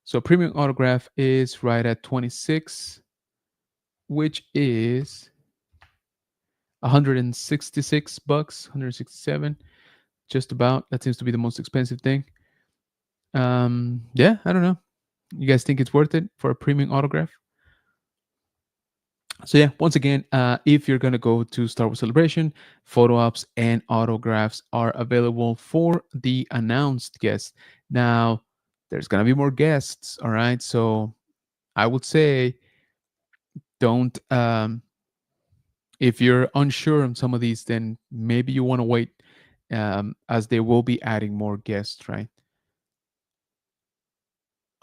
S2: So premium autograph is right at 26, which is $166, 167, just about. That seems to be the most expensive thing. Yeah, I don't know. You guys think it's worth it for a premium autograph? So yeah, once again, if you're gonna go to Star Wars Celebration, photo ops and autographs are available for the announced guests. Now, there's gonna be more guests, all right? So I would say don't if you're unsure on some of these, then maybe you want to wait, as they will be adding more guests, right?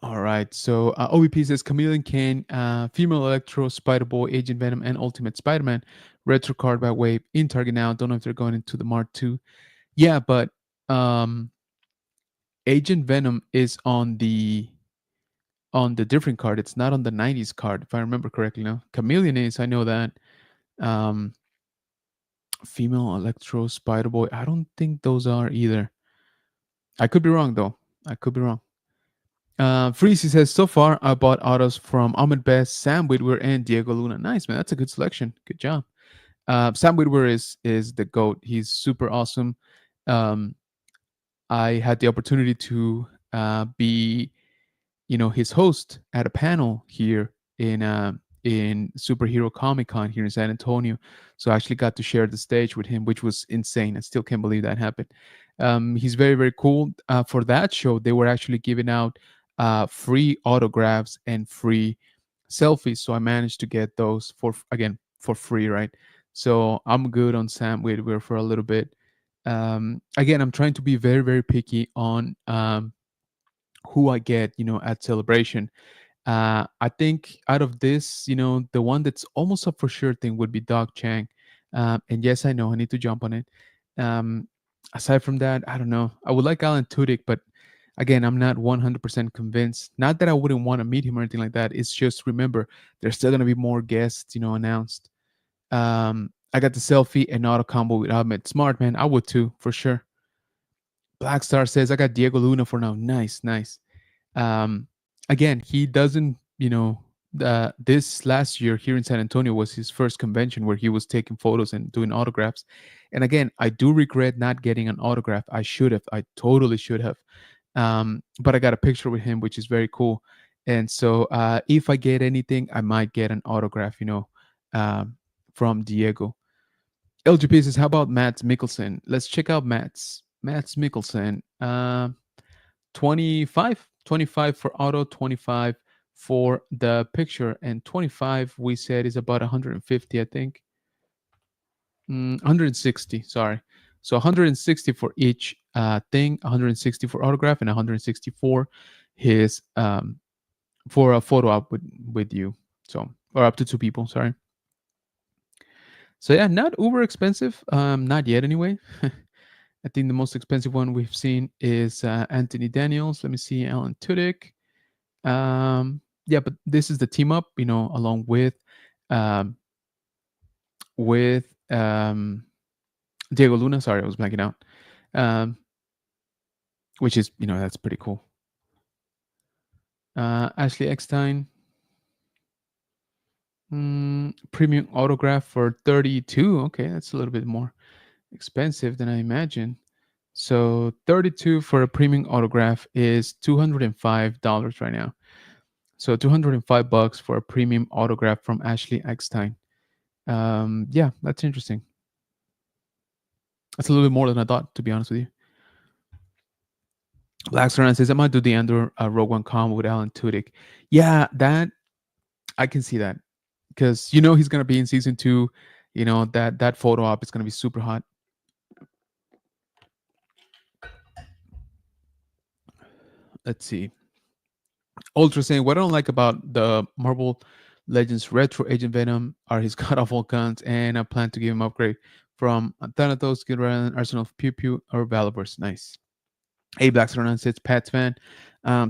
S2: All right. So OVP says Chameleon Kane, Female Electro, Spider Boy, Agent Venom, and Ultimate Spider Man. Retro card by Wave in Target now. Don't know if they're going into the Mart 2. Yeah, but Agent Venom is on the different card. It's not on the 90s card, if I remember correctly. No, Chameleon is. I know that. Um, Female Electro, Spider Boy. I don't think those are either. I could be wrong though. I could be wrong. Freezy says, so far I bought autos from Ahmed Best, Sam Whitwer, and Diego Luna. Nice, man. That's a good selection. Good job. Sam Whitwer is the GOAT. He's super awesome. I had the opportunity to be, his host at a panel here in Superhero Comic Con here in San Antonio. So I actually got to share the stage with him, which was insane. I still can't believe that happened. He's very, very cool. For that show, they were actually giving out free autographs and free selfies. So I managed to get those for free, right? So I'm good on Sam Whitwer for a little bit. Again, I'm trying to be very, very picky on who I get, at Celebration. I think out of this, the one that's almost a for sure thing would be Dog Chang. And yes, I know I need to jump on it. Um, Aside from that, I don't know. I would like Alan Tudyk, but again, I'm not 100% convinced. Not that I wouldn't want to meet him or anything like that. It's just remember, there's still going to be more guests, announced. I got the selfie and auto combo with Ahmed. Smart, man. I would too, for sure. Black Star says, I got Diego Luna for now. Nice, nice. Um, Again, he doesn't, this last year here in San Antonio was his first convention where he was taking photos and doing autographs. And again, I do regret not getting an autograph. I should have. I totally should have. But I got a picture with him, which is very cool. And so if I get anything, I might get an autograph, from Diego. LGP says, how about Matt Mikkelsen? Let's check out Matt Mikkelsen. 25 for auto, 25 for the picture, and 25 we said is about 150, I think. 160, sorry. So 160 for each thing, 160 for autograph, and 160 for his for a photo op with you. So, or up to 2 people, sorry. So yeah, not uber expensive, not yet anyway. I think the most expensive one we've seen is Anthony Daniels. Let me see, Alan Tudyk. Yeah, but this is the team up, along um, with Diego Luna. Sorry, I was blanking out. which is, that's pretty cool. Ashley Eckstein, premium autograph for 32. Okay, that's a little bit more expensive than I imagined. So 32 for a premium autograph is $205 right now. So $205 for a premium autograph from Ashley Eckstein. Yeah, that's interesting. That's a little bit more than I thought, to be honest with you. Laxeran says, I might do the Andor Rogue One combo with Alan Tudyk. Yeah, that I can see that, because he's gonna be in season 2. That photo op is gonna be super hot. Let's see. Ultra saying, what I don't like about the Marvel Legends Retro Agent Venom are his god awful guns, and I plan to give him upgrade from Thanatos, Gilran, Arsenal of Pew Pew, or Valiverse. Nice. Hey, Black Star says, Pat's fan.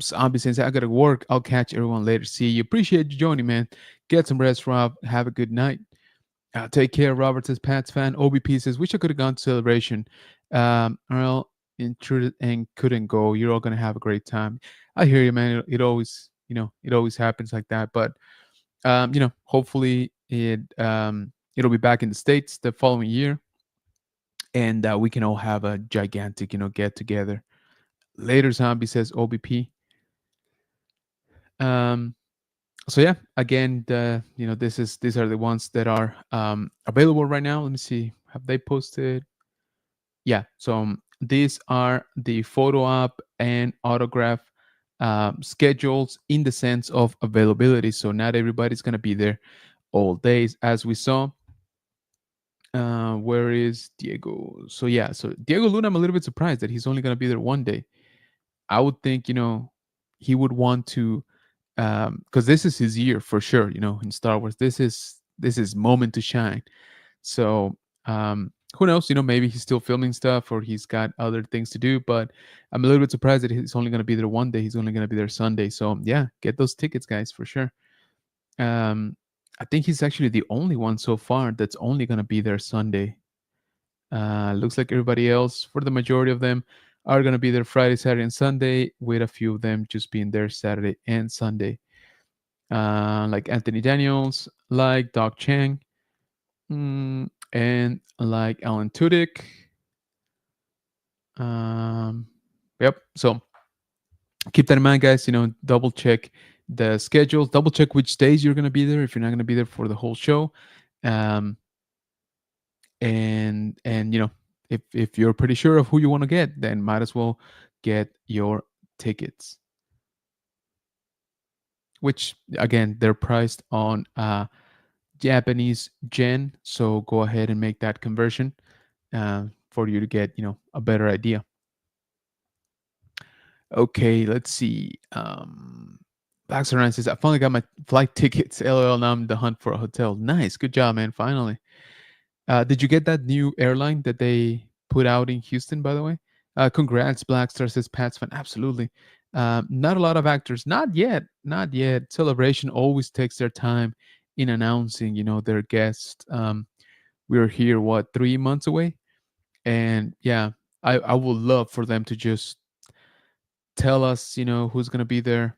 S2: Zombie says, I gotta work. I'll catch everyone later. See you. Appreciate you joining, man. Get some rest, Rob. Have a good night. Take care. Robert says, Pat's fan. OBP says, wish I could have gone to Celebration. Earl intruded and couldn't go. You're all gonna have a great time. I hear you, man. It always, it always happens like that. But hopefully it'll be back in the States the following year, and we can all have a gigantic, get together. Later, Zombie says OBP. So yeah, again, these are the ones that are available right now. Let me see, have they posted? Yeah, so these are the photo op and autograph schedules in the sense of availability. So not everybody's gonna be there all days, as we saw. Where is Diego? So yeah, so Diego Luna, I'm a little bit surprised that he's only gonna be there one day. I would think, he would want to, because this is his year for sure. In Star Wars, this is moment to shine. So who knows? Maybe he's still filming stuff or he's got other things to do. But I'm a little bit surprised that he's only going to be there one day. He's only going to be there Sunday. So yeah, get those tickets, guys, for sure. I think he's actually the only one so far that's only going to be there Sunday. Looks like everybody else, for the majority of them, are going to be there Friday, Saturday, and Sunday, with a few of them just being there Saturday and Sunday. Like Anthony Daniels, like Doc Chang, and like Alan Tudyk. Yep. So keep that in mind, guys. Double check the schedules. Double check which days you're going to be there if you're not going to be there for the whole show. And if you're pretty sure of who you want to get, then might as well get your tickets, which again, they're priced on Japanese yen. So go ahead and make that conversion for you to get a better idea. Okay, let's see. Baxter Ryan says, I finally got my flight tickets. LOL, now I'm in the hunt for a hotel. Nice, good job, man. Finally. Did you get that new airline that they put out in Houston, by the way? Congrats, Blackstar, says Pat's fan. Absolutely. Not a lot of actors. Not yet. Not yet. Celebration always takes their time in announcing, their guests. We're here, 3 months away? And yeah, I would love for them to just tell us, who's going to be there.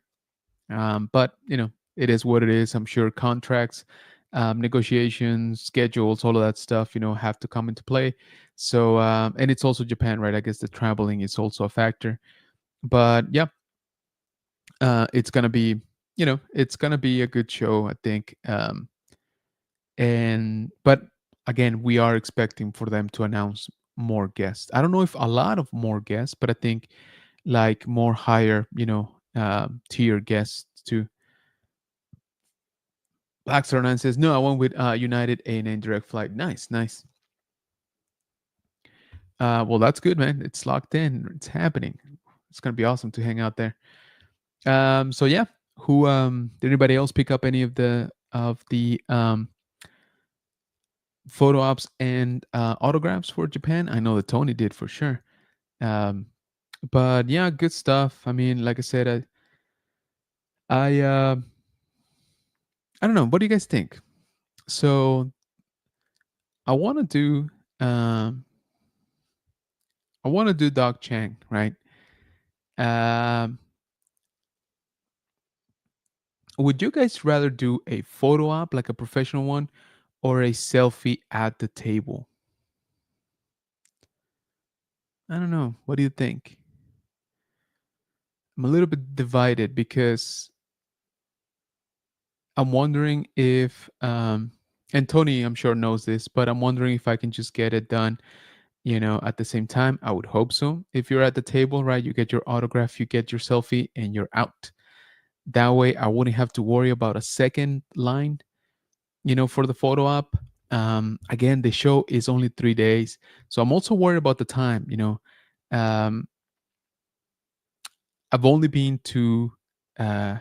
S2: But, it is what it is. I'm sure contracts, negotiations, schedules, all of that stuff, have to come into play. So, and it's also Japan, right? I guess the traveling is also a factor. But yeah, it's gonna be, it's gonna be a good show, I think. But again, we are expecting for them to announce more guests. I don't know if a lot of more guests, but I think like more higher, tier guests too. Black Star 9 says, no, I went with United A&N direct flight. Nice, nice. Well, that's good, man. It's locked in. It's happening. It's going to be awesome to hang out there. So yeah, who did anybody else pick up any of the photo ops and autographs for Japan? I know that Tony did for sure. But yeah, good stuff. I mean, like I said, I don't know. What do you guys think? So I want to do Doc Chang, right? Um, would you guys rather do a photo op, like a professional one, or a selfie at the table? I don't know. What do you think? I'm a little bit divided because I'm wondering if, and Tony, I'm sure knows this, but I'm wondering if I can just get it done, at the same time. I would hope so. If you're at the table, right, you get your autograph, you get your selfie, and you're out. That way, I wouldn't have to worry about a second line, for the photo op. Again, the show is only 3 days, so I'm also worried about the time. Um, I've only been to uh,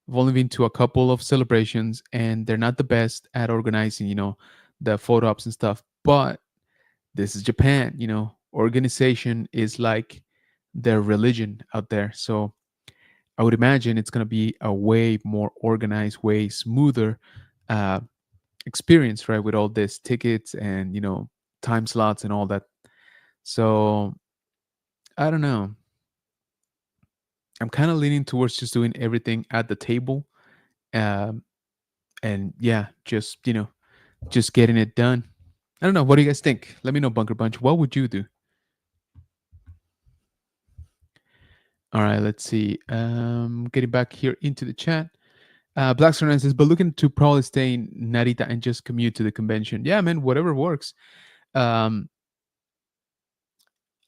S2: I've only been to a couple of celebrations, and they're not the best at organizing, the photo ops and stuff. But this is Japan, organization is like their religion out there. So I would imagine it's going to be a way more organized, way smoother uh, experience, right? With all this tickets and, time slots and all that. So I don't know. I'm kind of leaning towards just doing everything at the table. Um, and yeah, just getting it done. I don't know. What do you guys think? Let me know, Bunker Bunch. What would you do? All right, let's see. Getting back here into the chat. Black Serena says, but looking to probably stay in Narita and just commute to the convention. Yeah, man, whatever works. Um,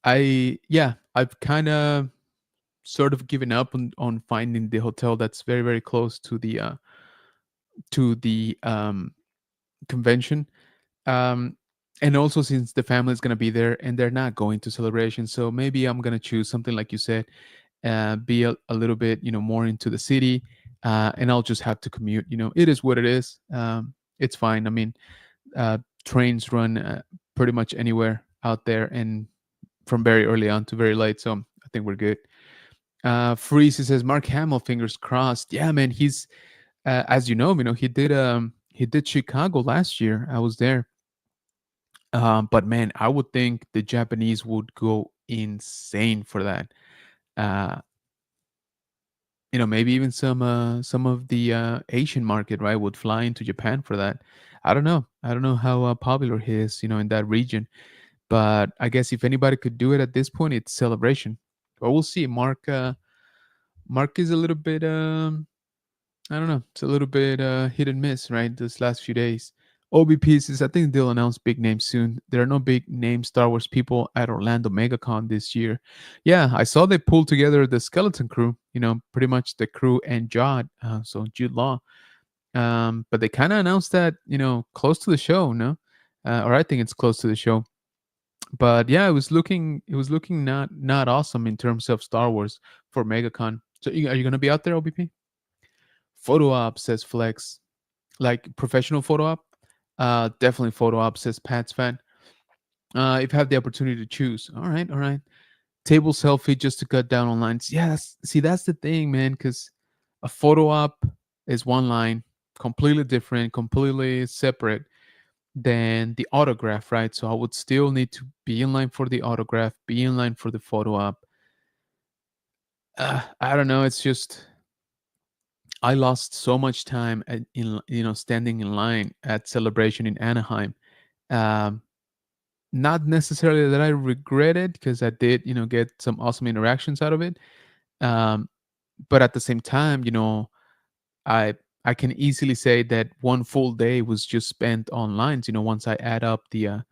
S2: I've kind of sort of given up on finding the hotel that's very, very close to the convention. Um, and also since the family is gonna be there and they're not going to celebration, so maybe I'm gonna choose something like you said, be a little bit, more into the city, and I'll just have to commute. It is what it is. It's fine. I mean, trains run pretty much anywhere out there, and from very early on to very late. So I think we're good. Freeze says Mark Hamill, fingers crossed. Yeah, man, he's as you know, he did Chicago last year. I was there. But man, I would think the Japanese would go insane for that. Uh, maybe even some of the Asian market, right, would fly into Japan for that. I don't know. I don't know how popular he is, in that region. But I guess if anybody could do it at this point, it's Celebration. But we'll see. Mark is a little bit I don't know. It's a little bit hit and miss, right? This last few days. OB pieces. I think they'll announce big names soon. There are no big name Star Wars people at Orlando MegaCon this year. Yeah, I saw they pulled together the skeleton crew. Pretty much the crew and so Jude Law. But they kind of announced that close to the show, no? Or I think it's close to the show. But yeah, it was looking not awesome in terms of Star Wars for MegaCon. So are you gonna be out there, OBP? Photo op, says Flex. Like professional photo op? Definitely photo op, says Pat's fan. If you have the opportunity to choose. All right, all right. Table selfie just to cut down on lines. Yeah, that's the thing, man, because a photo op is one line, completely different, completely separate than the autograph, right? So I would still need to be in line for the autograph, be in line for the photo op. I don't know. It's just I lost so much time standing in line at Celebration in Anaheim. Um, Not necessarily that I regret it because I did get some awesome interactions out of it. Um, but at the same time, I I can easily say that one full day was just spent on lines. Once I add up the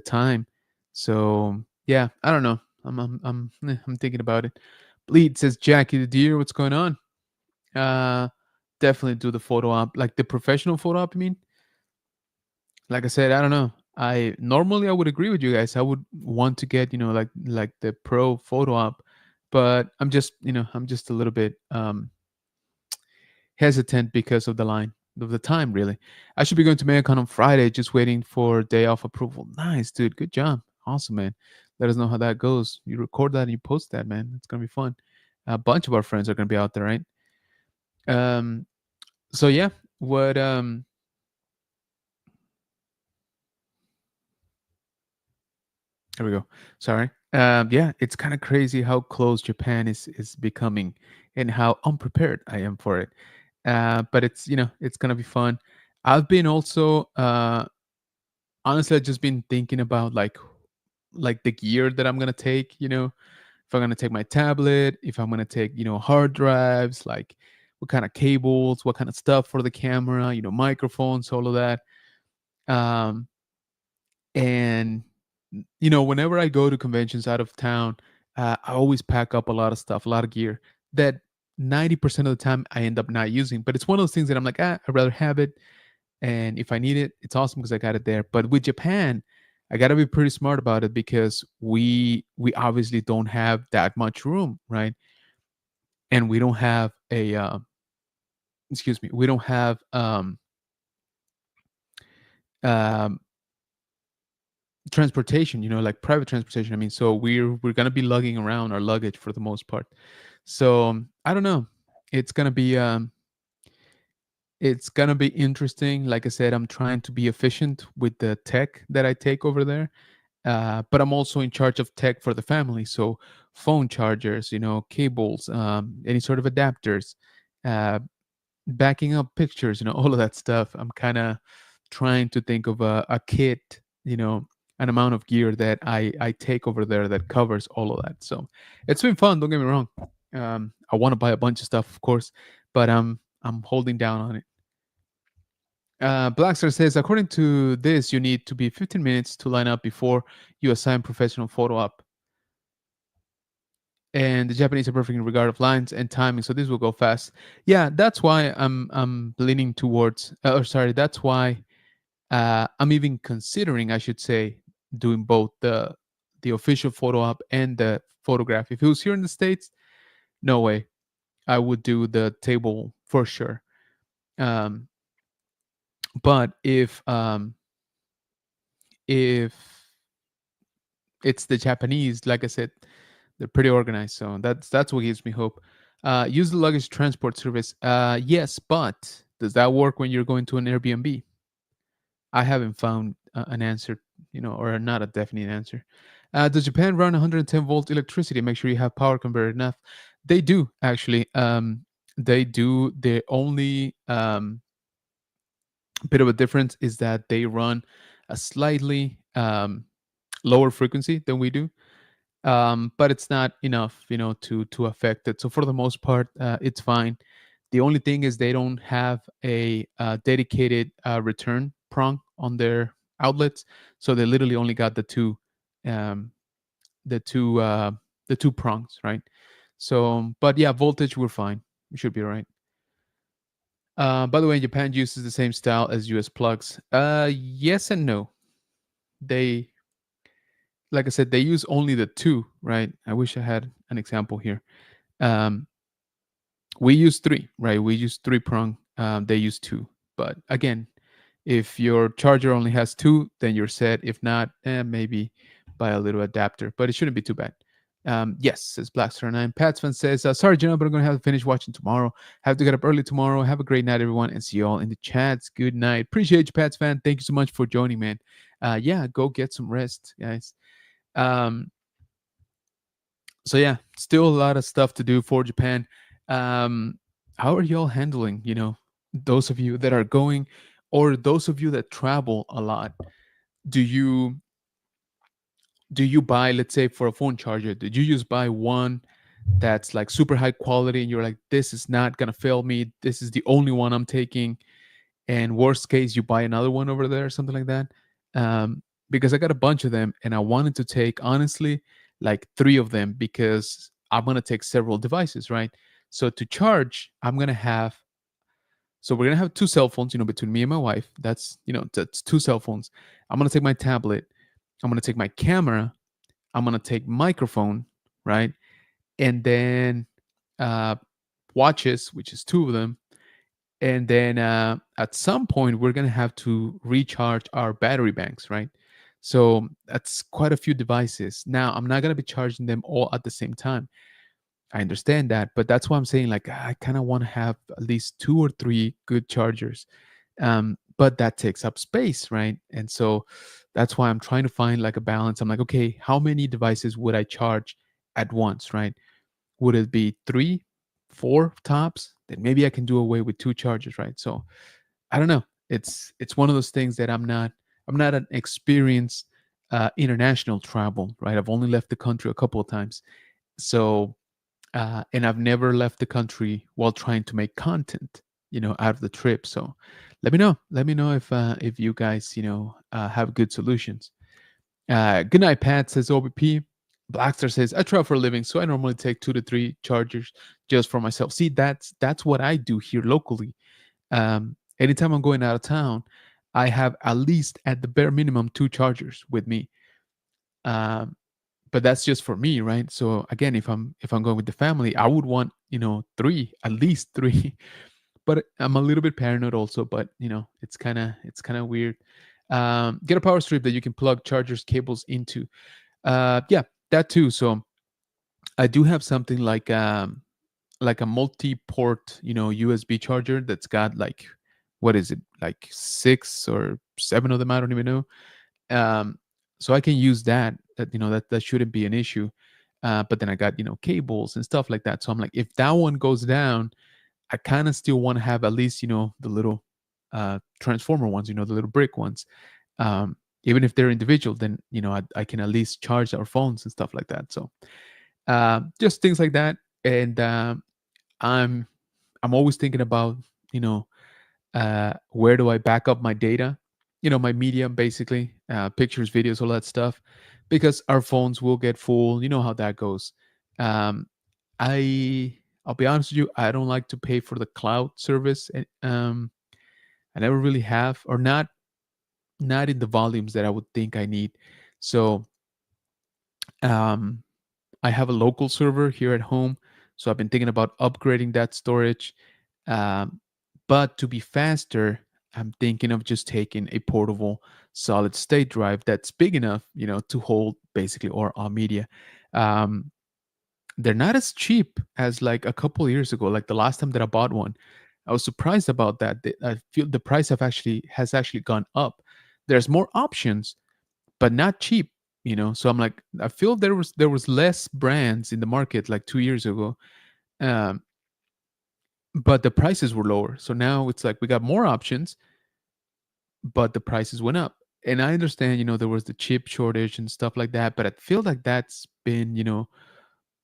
S2: time. So yeah, I don't know. I'm thinking about it. Bleed says Jackie the Deer. What's going on? Uh, Definitely do the photo op, like the professional photo op. You mean? Like I said, I don't know. I would agree with you guys. I would want to get like the pro photo op, but I'm just a little bit hesitant because of the time. Really, I should be going to MegaCon on Friday, just waiting for day off approval. Nice, dude. Good job. Awesome, man. Let us know how that goes. You record that and you post that, man. It's gonna be fun. A bunch of our friends are gonna be out there, right? Um, so yeah, what there we go. Sorry. Yeah, it's kind of crazy how close Japan is becoming and how unprepared I am for it. But it's it's gonna be fun. I've been also honestly I've just been thinking about like the gear that I'm gonna take. If I'm gonna take my tablet, if I'm gonna take hard drives, like what kind of cables, what kind of stuff for the camera, microphones, all of that. Um, and whenever I go to conventions out of town, I always pack up a lot of stuff, a lot of gear that 90% of the time I end up not using. But it's one of those things that I'm like, I'd rather have it. And if I need it, it's awesome because I got it there. But with Japan, I got to be pretty smart about it because we obviously don't have that much room, right? And we don't have a excuse me, we don't have um transportation, like private transportation. I mean, so we're gonna be lugging around our luggage for the most part. So I don't know. It's gonna be it's gonna be interesting. Like I said, I'm trying to be efficient with the tech that I take over there. But I'm also in charge of tech for the family. So phone chargers, cables, any sort of adapters, uh, backing up pictures, all of that stuff. I'm kind of trying to think of a kit, an amount of gear that I take over there that covers all of that. So it's been fun. Don't get me wrong. I want to buy a bunch of stuff, of course, but I'm holding down on it. Blackstar says, according to this, you need to be 15 minutes to line up before you assign professional photo op. And the Japanese are perfect in regard of lines and timing, so this will go fast. Yeah, that's why I'm leaning towards, or sorry, that's why I'm even considering, I should say, doing both the official photo op and the photograph. If it was here in the States, no way, I would do the table for sure. Um, but if it's the Japanese, like I said, they're pretty organized, so that's what gives me hope. Use the luggage transport service. Yes, but does that work when you're going to an Airbnb? I haven't found an answer, or not a definite answer. Does Japan run 110-volt electricity? Make sure you have power converter enough. They do actually. They do. The only bit of a difference is that they run a slightly lower frequency than we do, but it's not enough, to affect it. So for the most part, it's fine. The only thing is they don't have a dedicated return prong on their outlets, so they literally only got um, the two, the two prongs, right? So, but yeah, voltage we're fine. We should be all right. By the way, Japan uses the same style as US plugs. Yes and no. They, like I said, they use only the two, right? I wish I had an example here. Um, we use three, right? We use three prong. They use two. But again, if your charger only has two, then you're set. If not, maybe buy a little adapter, but it shouldn't be too bad. Yes, says Blackstar9. Patsfan says, sorry, Jenna, but I'm going to have to finish watching tomorrow. Have to get up early tomorrow. Have a great night, everyone, and see you all in the chats. Good night. Appreciate you, Patsfan. Thank you so much for joining, man. Yeah, go get some rest, guys. So yeah, still a lot of stuff to do for Japan. How are y'all handling, those of you that are going, or those of you that travel a lot? Do you buy, let's say, for a phone charger, did you just buy one that's like super high quality and you're like, this is not gonna fail me, this is the only one I'm taking, and worst case you buy another one over there, something like that? Because I got a bunch of them and I wanted to take, honestly, like three of them because I'm going to take several devices, right? So to charge, we're going to have two cell phones, between me and my wife. That's two cell phones. I'm going to take my tablet, I'm going to take my camera, I'm going to take microphone, right? And then watches, which is two of them. And then at some point we're going to have to recharge our battery banks, right? So that's quite a few devices. Now I'm not going to be charging them all at the same time. I understand that, but that's why I'm saying, like, I kind of want to have at least two or three good chargers. but that takes up space, right? And so that's why I'm trying to find like a balance. I'm like, okay, how many devices would I charge at once, right? Would it be 3, 4 tops? Then maybe I can do away with 2 chargers, right? So I don't know. It's one of those things that I'm not an experienced international travel, right? I've only left the country a couple of times. So and I've never left the country while trying to make content, out of the trip. So let me know if you guys, have good solutions. Good night, Pat, says OBP. Blackstar says, I travel for a living, so I normally take 2 to 3 chargers just for myself. See, that's what I do here locally. Anytime I'm going out of town, I have at least at the bare minimum 2 chargers with me. Um, but that's just for me, right? So again, if I'm going with the family, I would want 3, at least 3. But I'm a little bit paranoid also. But it's kind of weird. Get a power strip that you can plug chargers cables into. Yeah, that too. So I do have something like a multi-port USB charger that's got like, what is it, like 6 or 7 of them, I don't even know. um so I can use that shouldn't be an issue. But then I got cables and stuff like that, so I'm like, if that one goes down, I kind of still want to have at least the little transformer ones, the little brick ones. Even if they're individual, then I can at least charge our phones and stuff like that. So just things like that. And i'm I'm always thinking about you know where do I back up my data, my media, basically, pictures, videos, all that stuff, because our phones will get full. You know how that goes. Um, I'll be honest with you, I don't like to pay for the cloud service. I never really have, or not in the volumes that I would think I need. So um, I have a local server here at home, so I've been thinking about upgrading that storage. Um, but to be faster, I'm thinking of just taking a portable solid state drive that's big enough, to hold basically all our media. Um, they're not as cheap as like a couple of years ago. Like the last time that I bought one, I was surprised about that. I feel the price has actually gone up. There's more options, but not cheap. So I'm like, I feel there was less brands in the market like 2 years ago. um, but the prices were lower. So now it's like we got more options, but the prices went up. And I understand, there was the chip shortage and stuff like that, but I feel like that's been, a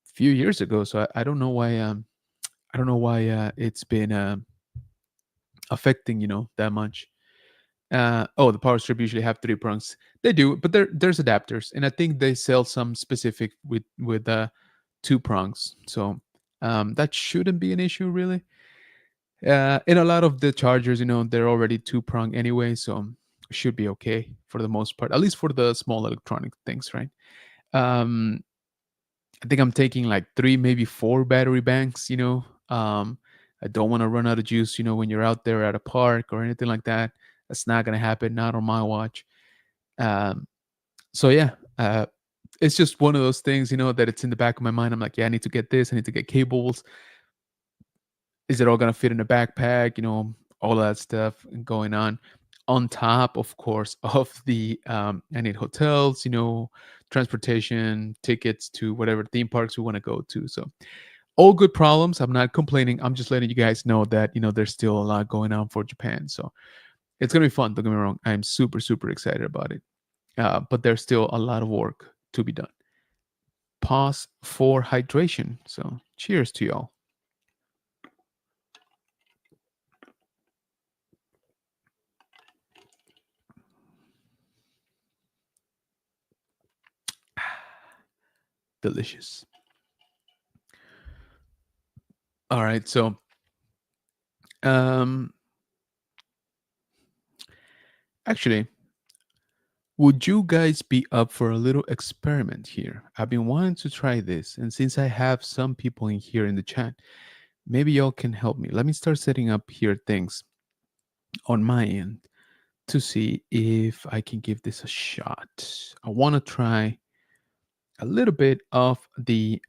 S2: few years ago. So I don't know why. I don't know why it's been affecting, that much. Oh, the power strip usually have 3 prongs. They do, but there's adapters, and I think they sell some specific with 2 prongs. So that shouldn't be an issue really. And a lot of the chargers, they're already 2 prong anyway, so should be okay for the most part, at least for the small electronic things, right? Um, I think I'm taking like 3, maybe 4 battery banks. I don't want to run out of juice, when you're out there at a park or anything like that. That's not gonna happen, not on my watch. Um, so yeah, it's just one of those things, that it's in the back of my mind. I'm like, yeah, I need to get this. I need to get cables. Is it all gonna fit in a backpack? All that stuff going on. On top, of course, of the I need hotels, transportation, tickets to whatever theme parks we want to go to. So all good problems. I'm not complaining. I'm just letting you guys know that there's still a lot going on for Japan. So it's gonna be fun. Don't get me wrong. I'm super super excited about it. But there's still a lot of work to be done. Pause for hydration. So cheers to y'all. Delicious. All right, so um actually, would you guys be up for a little experiment here? I've been wanting to try this, and since I have some people in here in the chat, maybe y'all can help me. Let me start setting up here things on my end to see if I can give this a shot. I want to try a little bit of the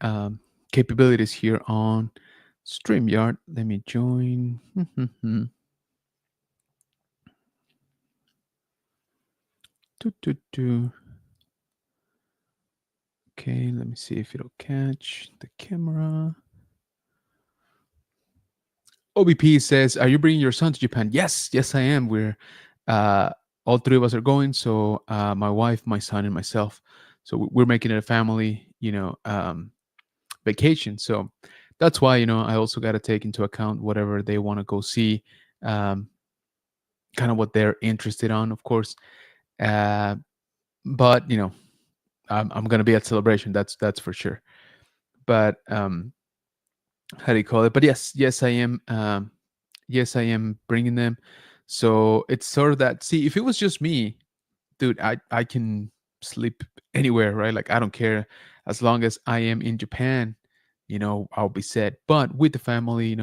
S2: capabilities here on StreamYard. Let me join. Do, do, do. Okay, let me see if it'll catch the camera. OBP says, "Are you bringing your son to Japan?" Yes, yes, I am. We're uh, all three of us are going. So my wife, my son, and myself. So we're making it a family, vacation. So that's why I also got to take into account whatever they want to go see, um, kind of what they're interested on, of course. Uh, but I'm gonna be at celebration. That's for sure. But how do you call it? But yes, yes, I am. Yes, I am bringing them. So it's sort of that. See, if it was just me, dude, I can sleep anywhere, right? Like I don't care as long as I am in Japan. I'll be set. But with the family,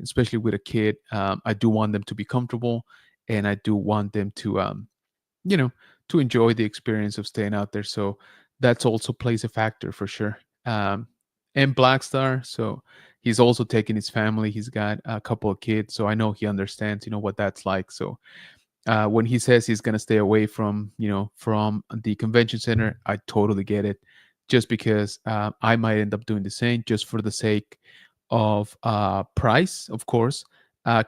S2: especially with a kid, I do want them to be comfortable, and I do want them to you know, to enjoy the experience of staying out there. So that's also plays a factor for sure. And Blackstar, so he's also taking his family. He's got a couple of kids, so I know he understands, what that's like. So when he says he's gonna stay away from the convention center, I totally get it. Just because I might end up doing the same, just for the sake of price, of course,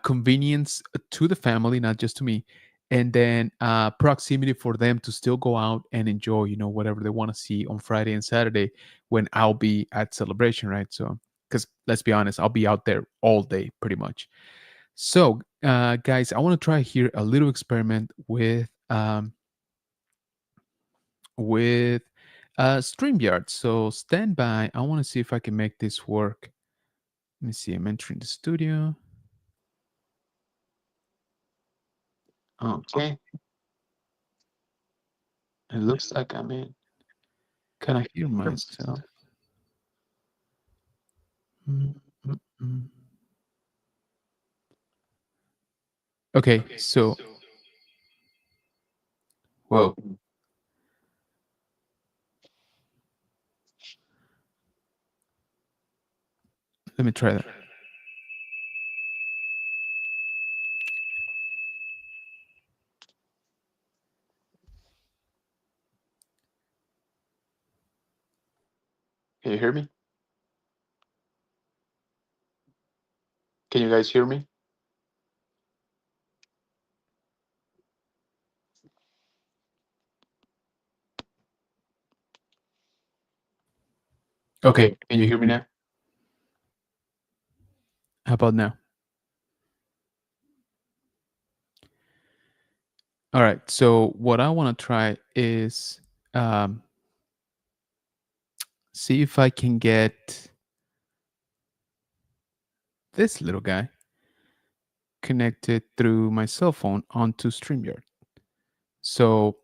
S2: convenience to the family, not just to me, and then proximity for them to still go out and enjoy, whatever they want to see on Friday and Saturday when I'll be at celebration, right? So, because let's be honest, I'll be out there all day pretty much. So, guys, I want to try here a little experiment with StreamYard. So stand by. I want to see if I can make this work. Let me see. I'm entering the studio. Okay. It looks like I'm in. Can I hear myself? Mm, mm, mm. Okay, so whoa. Let me try that. Can you hear me? Can you guys hear me? Okay, can you hear me now? How about now? All right. So what I want to try is um, see if I can get this little guy connected through my cell phone onto StreamYard. So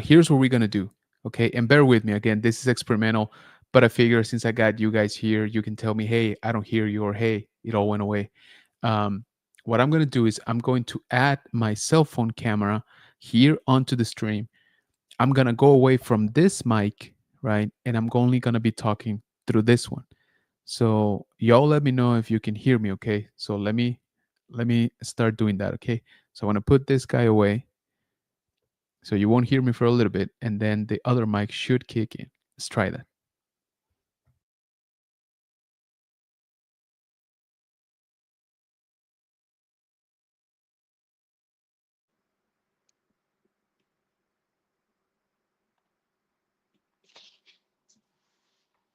S2: here's what we're gonna do. Okay, and bear with me again. This is experimental, but I figure since I got you guys here, you can tell me, hey, I don't hear you, or hey, it all went away. Um, what I'm gonna do is I'm going to add my cell phone camera here onto the stream. I'm gonna go away from this mic, right? And I'm only gonna be talking through this one. So y'all let me know if you can hear me, okay? So let me start doing that, okay? So I want to put this guy away. So you won't hear me for a little bit, and then the other mic should kick in. Let's try that.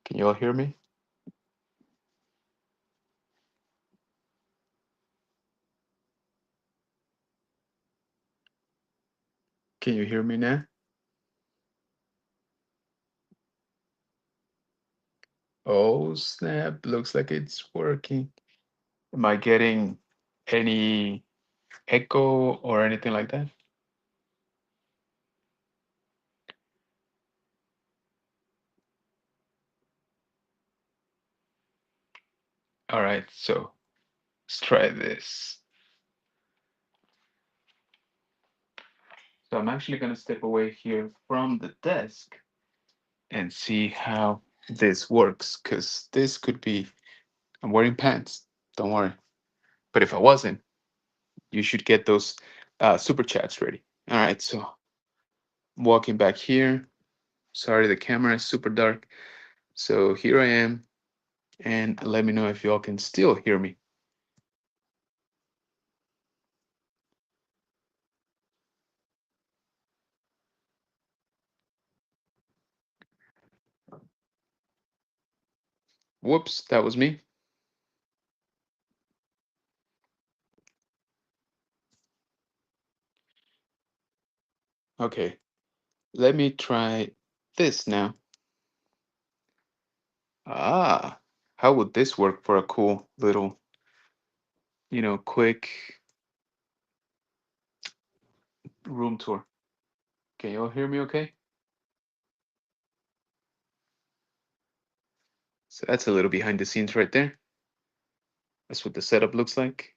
S2: Can you all hear me? Can you hear me now? Oh, snap. Looks like it's working. Am I getting any echo or anything like that? All right, so let's try this. So I'm actually going to step away here from the desk and see how this works, because this could be, I'm wearing pants, don't worry. But if I wasn't, you should get those super chats ready. All right, so walking back here. Sorry, the camera is super dark. So here I am, and let me know if y'all can still hear me. Whoops, that was me. Okay, let me try this now. Ah, how would this work for a cool little, quick room tour? Can y'all hear me okay? So that's a little behind the scenes right there. That's what the setup looks like.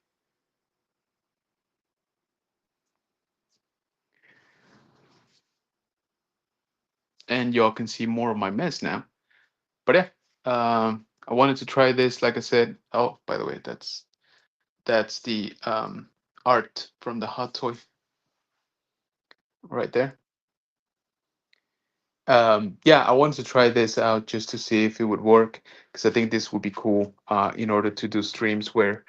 S2: And y'all can see more of my mess now. But yeah, I wanted to try this. Like I said, oh, by the way, that's the art from the hot toy right there. Yeah, I wanted to try this out just to see if it would work, because I think this would be cool in order to do streams where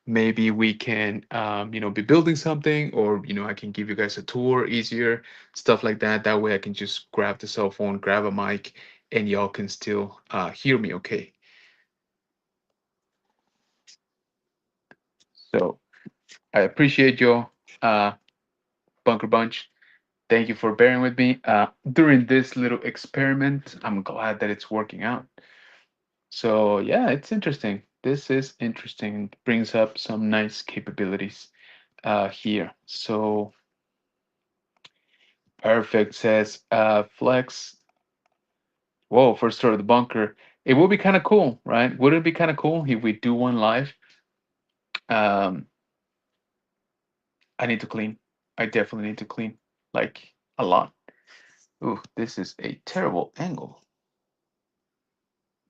S2: maybe we can be building something, or I can give you guys a tour easier, stuff like that. That way I can just grab the cell phone, grab a mic, and y'all can still hear me okay. So I appreciate y'all, Bunker Bunch. Thank you for bearing with me during this little experiment. I'm glad that it's working out. So yeah, it's interesting. This is interesting. Brings up some nice capabilities here. So perfect, says Flex. Whoa, first tour of the bunker. It would be kind of cool, right? Would it be kind of cool if we do one live? Um, I need to clean. I definitely need to clean, like a lot. Ooh, this is a terrible angle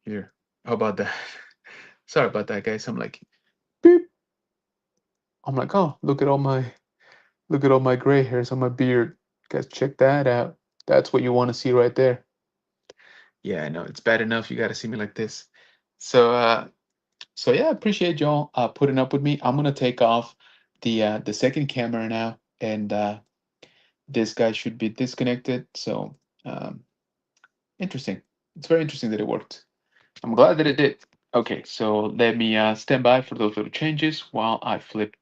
S2: here. How about that? Sorry about that, guys. I'm like, beep. I'm like, oh, look at all my gray hairs on my beard. Guys, check that out. That's what you want to see right there. Yeah, I know it's bad enough. You got to see me like this. So yeah, appreciate y'all putting up with me. I'm gonna take off the second camera now, and this guy should be disconnected. So um, interesting. It's very interesting that it worked. I'm glad that it did. Okay, so let me stand by for those little changes while I flip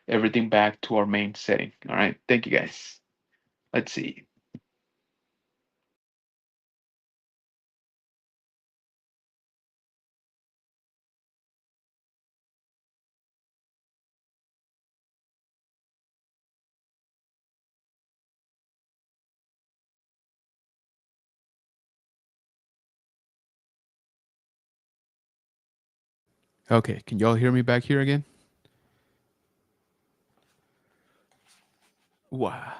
S2: everything back to our main setting. All right, thank you guys. Let's see. Okay, can y'all hear me back here again? Wow,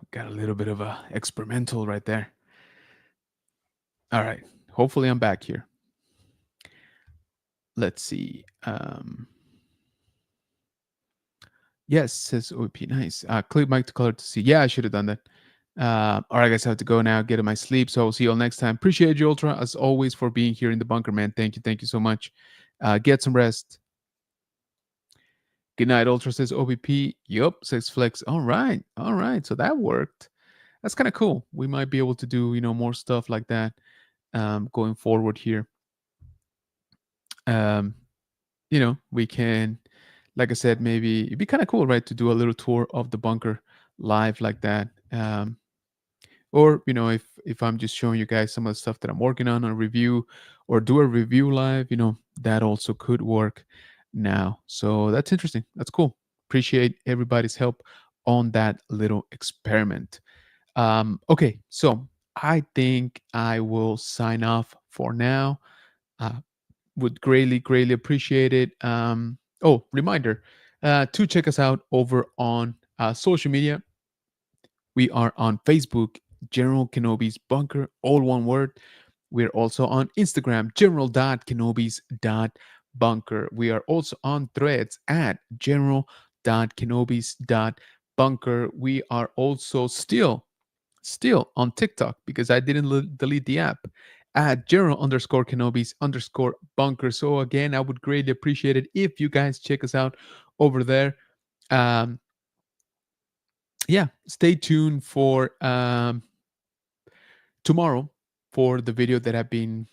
S2: got a little bit of a experimental right there. All right, hopefully I'm back here. Let's see. Yes, says OP. Nice. Click mic to color to see. Yeah, I should have done that. All right, guys, I have to go now, get in my sleep. So I'll see you all next time. Appreciate you, Ultra, as always, for being here in the bunker, man. Thank you. Thank you so much. Get some rest. Good night, Ultra, says OBP. Yup, says Flex. All right. All right. So that worked. That's kind of cool. We might be able to do, more stuff like that going forward here. Um, we can, like I said, maybe it'd be kind of cool, right, to do a little tour of the bunker live like that. Or if I'm just showing you guys some of the stuff that I'm working on a review, or do a review live, that also could work now. So that's interesting. That's cool. Appreciate everybody's help on that little experiment. Okay, so I think I will sign off for now. Would greatly appreciate it. Oh, reminder to check us out over on social media. We are on Facebook, General Kenobi's Bunker, all one word. We're also on Instagram, general.kenobis.bunker. We are also on Threads at general.kenobis.bunker. We are also still still on TikTok because I didn't delete the app at General_Kenobis_bunker. So again, I would greatly appreciate it if you guys check us out over there. Um, yeah, stay tuned for tomorrow for the video that I've been,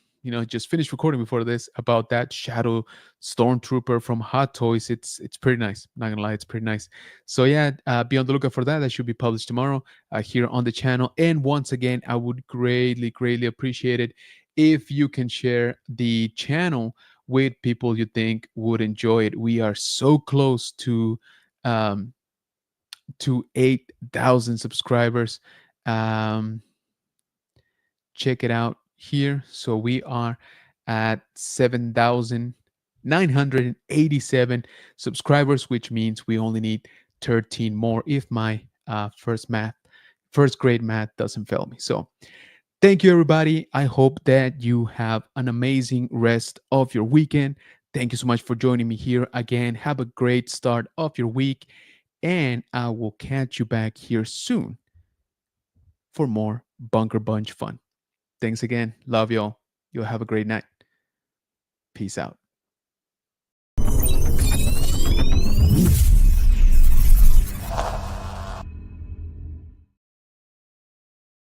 S2: just finished recording before this about that shadow stormtrooper from Hot Toys. It's pretty nice. Not gonna lie, it's pretty nice. So yeah, be on the lookout for that. That should be published tomorrow here on the channel. And once again, I would greatly appreciate it if you can share the channel with people you think would enjoy it. We are so close um, to 8,000 subscribers. Check it out here. So we are at 7,987 subscribers, which means we only need 13 more if my first grade math doesn't fail me. So thank you, everybody. I hope that you have an amazing rest of your weekend. Thank you so much for joining me here again. Have a great start of your week, and I will catch you back here soon for more Bunker Bunch fun. Thanks again. Love y'all. You'll have a great night. Peace out.